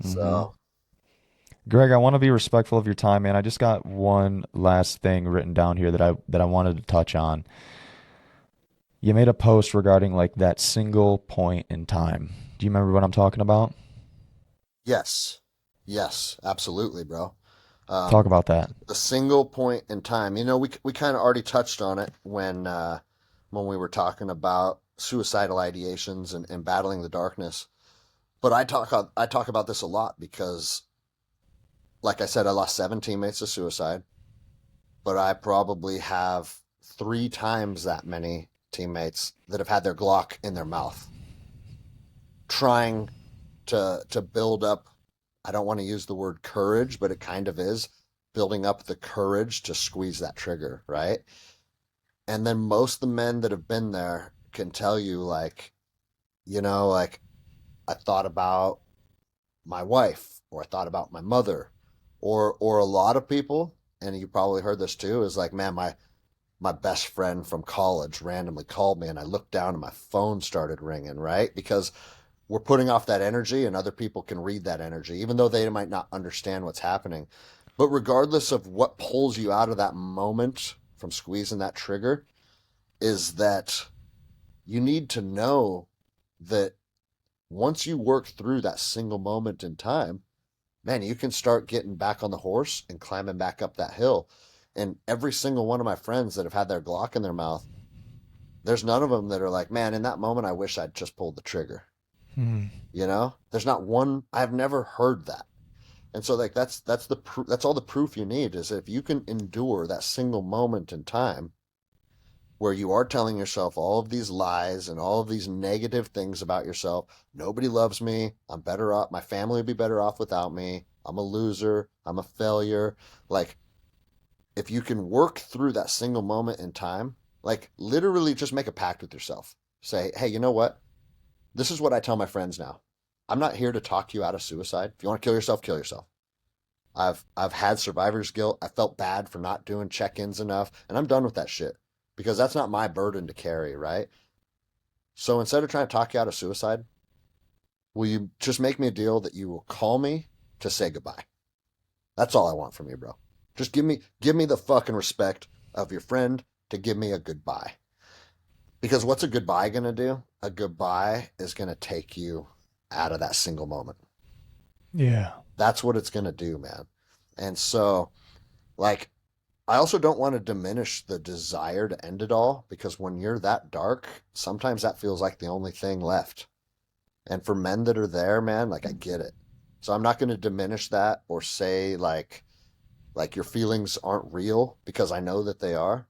Hmm. So Greg, I want to be respectful of your time, man. I just got one last thing written down here that I wanted to touch on. You made a post regarding like that single point in time. Do you remember what I'm talking about? yes, yes, absolutely, bro. Talk Um, about that. the single point in time. You know, we kind of already touched on it when we were talking about suicidal ideations and battling the darkness. But I talk about this a lot because, like I said, I lost 7 teammates to suicide, but I probably have 3 times that many teammates that have had their Glock in their mouth, trying to build up. I don't want to use the word courage, but it kind of is building up the courage to squeeze that trigger, right? And then most of the men that have been there can tell you, like, like I thought about my wife, or I thought about my mother, or a lot of people, and you probably heard this too, is like, man, my best friend from college randomly called me, and I looked down and my phone started ringing, right? Because we're putting off that energy, and other people can read that energy, even though they might not understand what's happening. But regardless of what pulls you out of that moment from squeezing that trigger, is that you need to know that once you work through that single moment in time, man, you can start getting back on the horse and climbing back up that hill. And every single one of my friends that have had their Glock in their mouth, there's none of them that are like, man, in that moment, I wish I'd just pulled the trigger. Hmm. You know, there's not one. I've never heard that. And so, like, that's all the proof you need is if you can endure that single moment in time where you are telling yourself all of these lies and all of these negative things about yourself. Nobody loves me. I'm better off. My family would be better off without me. I'm a loser. I'm a failure. Like, if you can work through that single moment in time, like, literally just make a pact with yourself. Say, hey, you know what? This is what I tell my friends now. I'm not here to talk you out of suicide. If you want to kill yourself, kill yourself. I've had survivor's guilt. I felt bad for not doing check-ins enough, and I'm done with that shit because that's not my burden to carry, right? So instead of trying to talk you out of suicide, will you just make me a deal that you will call me to say goodbye? That's all I want from you, bro. Just give me the fucking respect of your friend to give me a goodbye. Because what's a goodbye going to do? A goodbye is going to take you out of that single moment. Yeah. That's what it's going to do, man. And so, like, I also don't want to diminish the desire to end it all because when you're that dark, sometimes that feels like the only thing left. And for men that are there, man, like I get it. So I'm not going to diminish that or say like your feelings aren't real because I know that they are.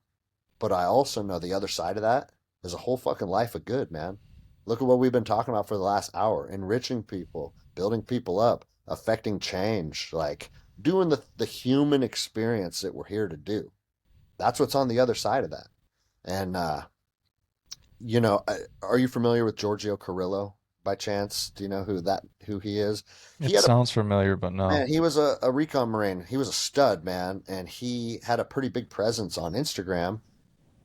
But I also know the other side of that is a whole fucking life of good, man. Look at what we've been talking about for the last hour, enriching people, building people up, affecting change, like doing the human experience that we're here to do. That's what's on the other side of that. And are you familiar with Giorgio Carrillo by chance? Do you know who he is? He It had a sounds familiar, but no. Man, he was a recon marine. He was a stud, man, and he had a pretty big presence on Instagram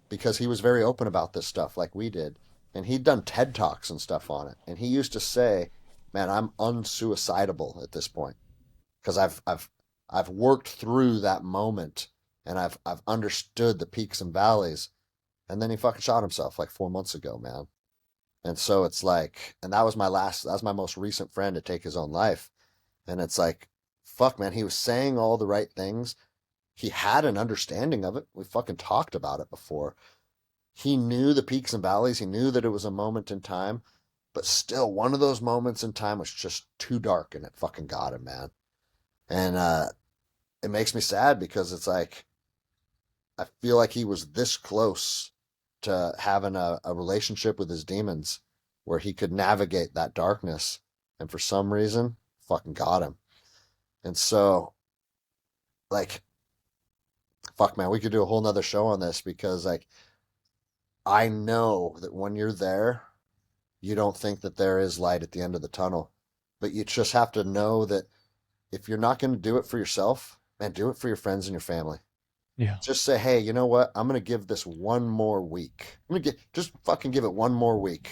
because he was very open about this stuff like we did. And he'd done TED Talks and stuff on it. And he used to say, "Man, I'm unsuicidable at this point because I've worked through that moment and I've understood the peaks and valleys." And then he fucking shot himself like 4 months ago, man. And so it's like, and that was my most recent friend to take his own life. And it's like, fuck, man, he was saying all the right things. He had an understanding of it. We fucking talked about it before. He knew the peaks and valleys. He knew that it was a moment in time, but still, one of those moments in time was just too dark, and it fucking got him, man. And it makes me sad because it's like I feel like he was this close to having a relationship with his demons, where he could navigate that darkness, and for some reason, fucking got him. And so, like, fuck, man, we could do a whole nother show on this because, like, I know that when you're there, you don't think that there is light at the end of the tunnel. But you just have to know that if you're not going to do it for yourself, man, do it for your friends and your family. Yeah. Just say, hey, you know what? I'm going to give this one more week. I'm going to just fucking give it one more week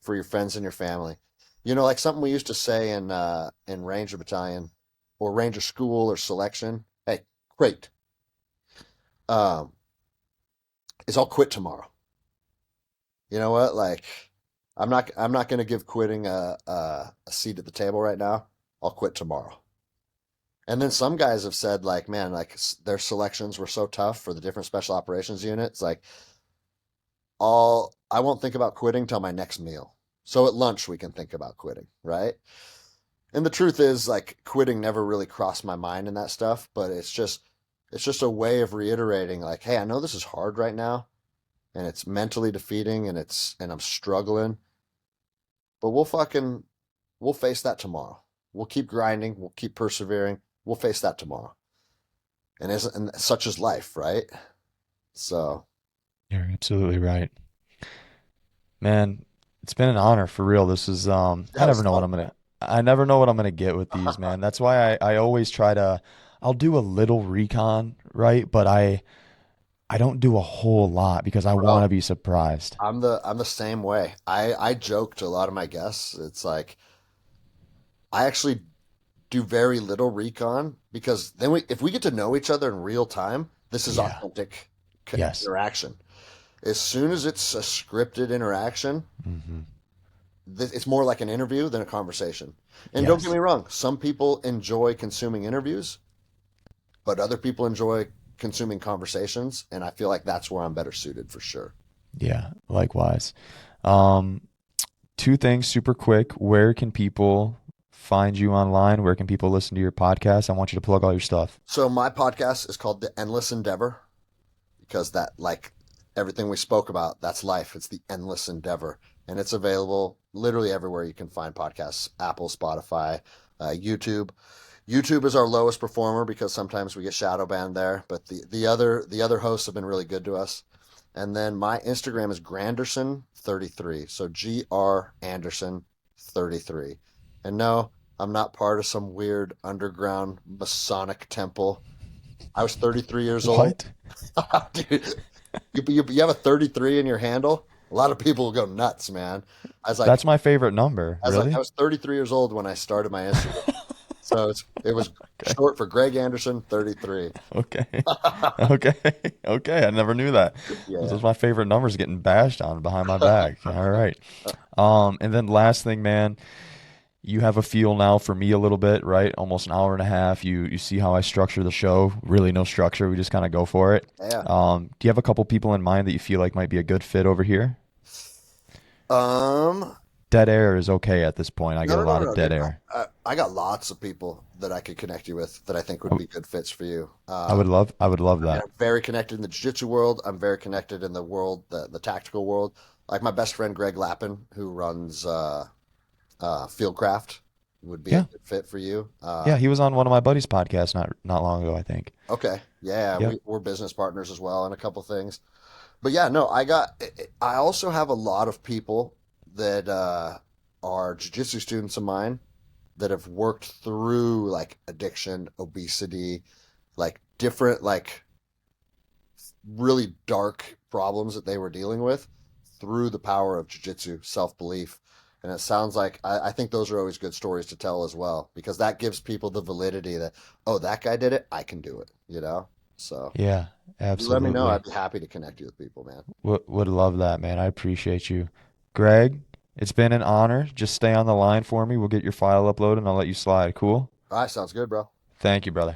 for your friends and your family. Like something we used to say in Ranger Battalion or Ranger School or selection. Hey, great. Um, is I'll quit tomorrow. You know what? Like, I'm not going to give quitting a seat at the table right now. I'll quit tomorrow. And then some guys have said, like, man, like their selections were so tough for the different special operations units. Like, I won't think about quitting till my next meal. So at lunch we can think about quitting, right? And the truth is, like, quitting never really crossed my mind in that stuff. But it's just a way of reiterating, like, hey, I know this is hard right now, and it's mentally defeating, and I'm struggling, but we'll face that tomorrow. We'll keep grinding. We'll keep persevering. We'll face that tomorrow. And such is life, right? So You're absolutely right. Man, it's been an honor for real. This is I that was never know what fun. I never know what I'm gonna get with these, man. That's why I always try to I'll do a little recon, right? But I don't do a whole lot because I want Bro, to be surprised. I'm the same way. I joke to a lot of my guests. It's like I actually do very little recon because then if we get to know each other in real time, this is Yeah. authentic Yes. interaction. As soon as it's a scripted interaction, Hmm. it's more like an interview than a conversation. And don't get Yes. me wrong, some people enjoy consuming interviews, but other people enjoy consuming conversations, and I feel like that's where I'm better suited for sure. Yeah. Likewise. Um, Two things super quick. Where can people find you online? Where can people listen to your podcast? I want you to plug all your stuff. So my podcast is called The Endless Endeavor because that, like everything we spoke about, that's life. It's the endless endeavor, and it's available literally everywhere you can find podcasts: Apple, Spotify, YouTube. YouTube is our lowest performer because sometimes we get shadow banned there, but the other hosts have been really good to us. And then my Instagram is Granderson33. So GR Anderson 33. And no, I'm not part of some weird underground Masonic temple. I was 33 years old. What? Dude, you have a 33 in your handle? A lot of people will go nuts, man. I was like, That's my favorite number. I was like, I Really? was 33 years old when I started my Instagram. So it was Okay. Short for Greg Anderson, 33. Okay. Okay. Okay. I never knew that. This Yeah. is my favorite numbers getting bashed on behind my back. All right. And then last thing, man, you have a feel now for me a little bit, right? Almost an hour and a half. You see how I structure the show. Really no structure. We just kind of go for it. Yeah. Do you have a couple people in mind that you feel like might be a good fit over here? Um, Dead air is okay at this point. I no, get a no, no, lot no, of no, dead dude. air. I got lots of people that I could connect you with that I think would be good fits for you. I would love I mean, that. I'm very connected in the jiu-jitsu world. I'm very connected in the world, the tactical world. Like my best friend Greg Lappin, who runs Fieldcraft, would be a Yeah. good fit for you. Yeah, he was on one of my buddies' podcasts not long ago, I think. Okay, yeah, Yep. we're business partners as well, and a couple things. But yeah, no, I also have a lot of people that are jiu-jitsu students of mine that have worked through like addiction, obesity, like different like really dark problems that they were dealing with through the power of jiu-jitsu, self-belief. And it sounds like I think those are always good stories to tell as well, because that gives people the validity that, oh, that guy did it, I can do it, you know? So Yeah, you let me know. absolutely. I'd be happy to connect you with people, man. Would love that, man. I appreciate you. Greg, it's been an honor. Just stay on the line for me. We'll get your file uploaded and I'll let you slide. Cool? All right, sounds good, bro. Thank you, brother.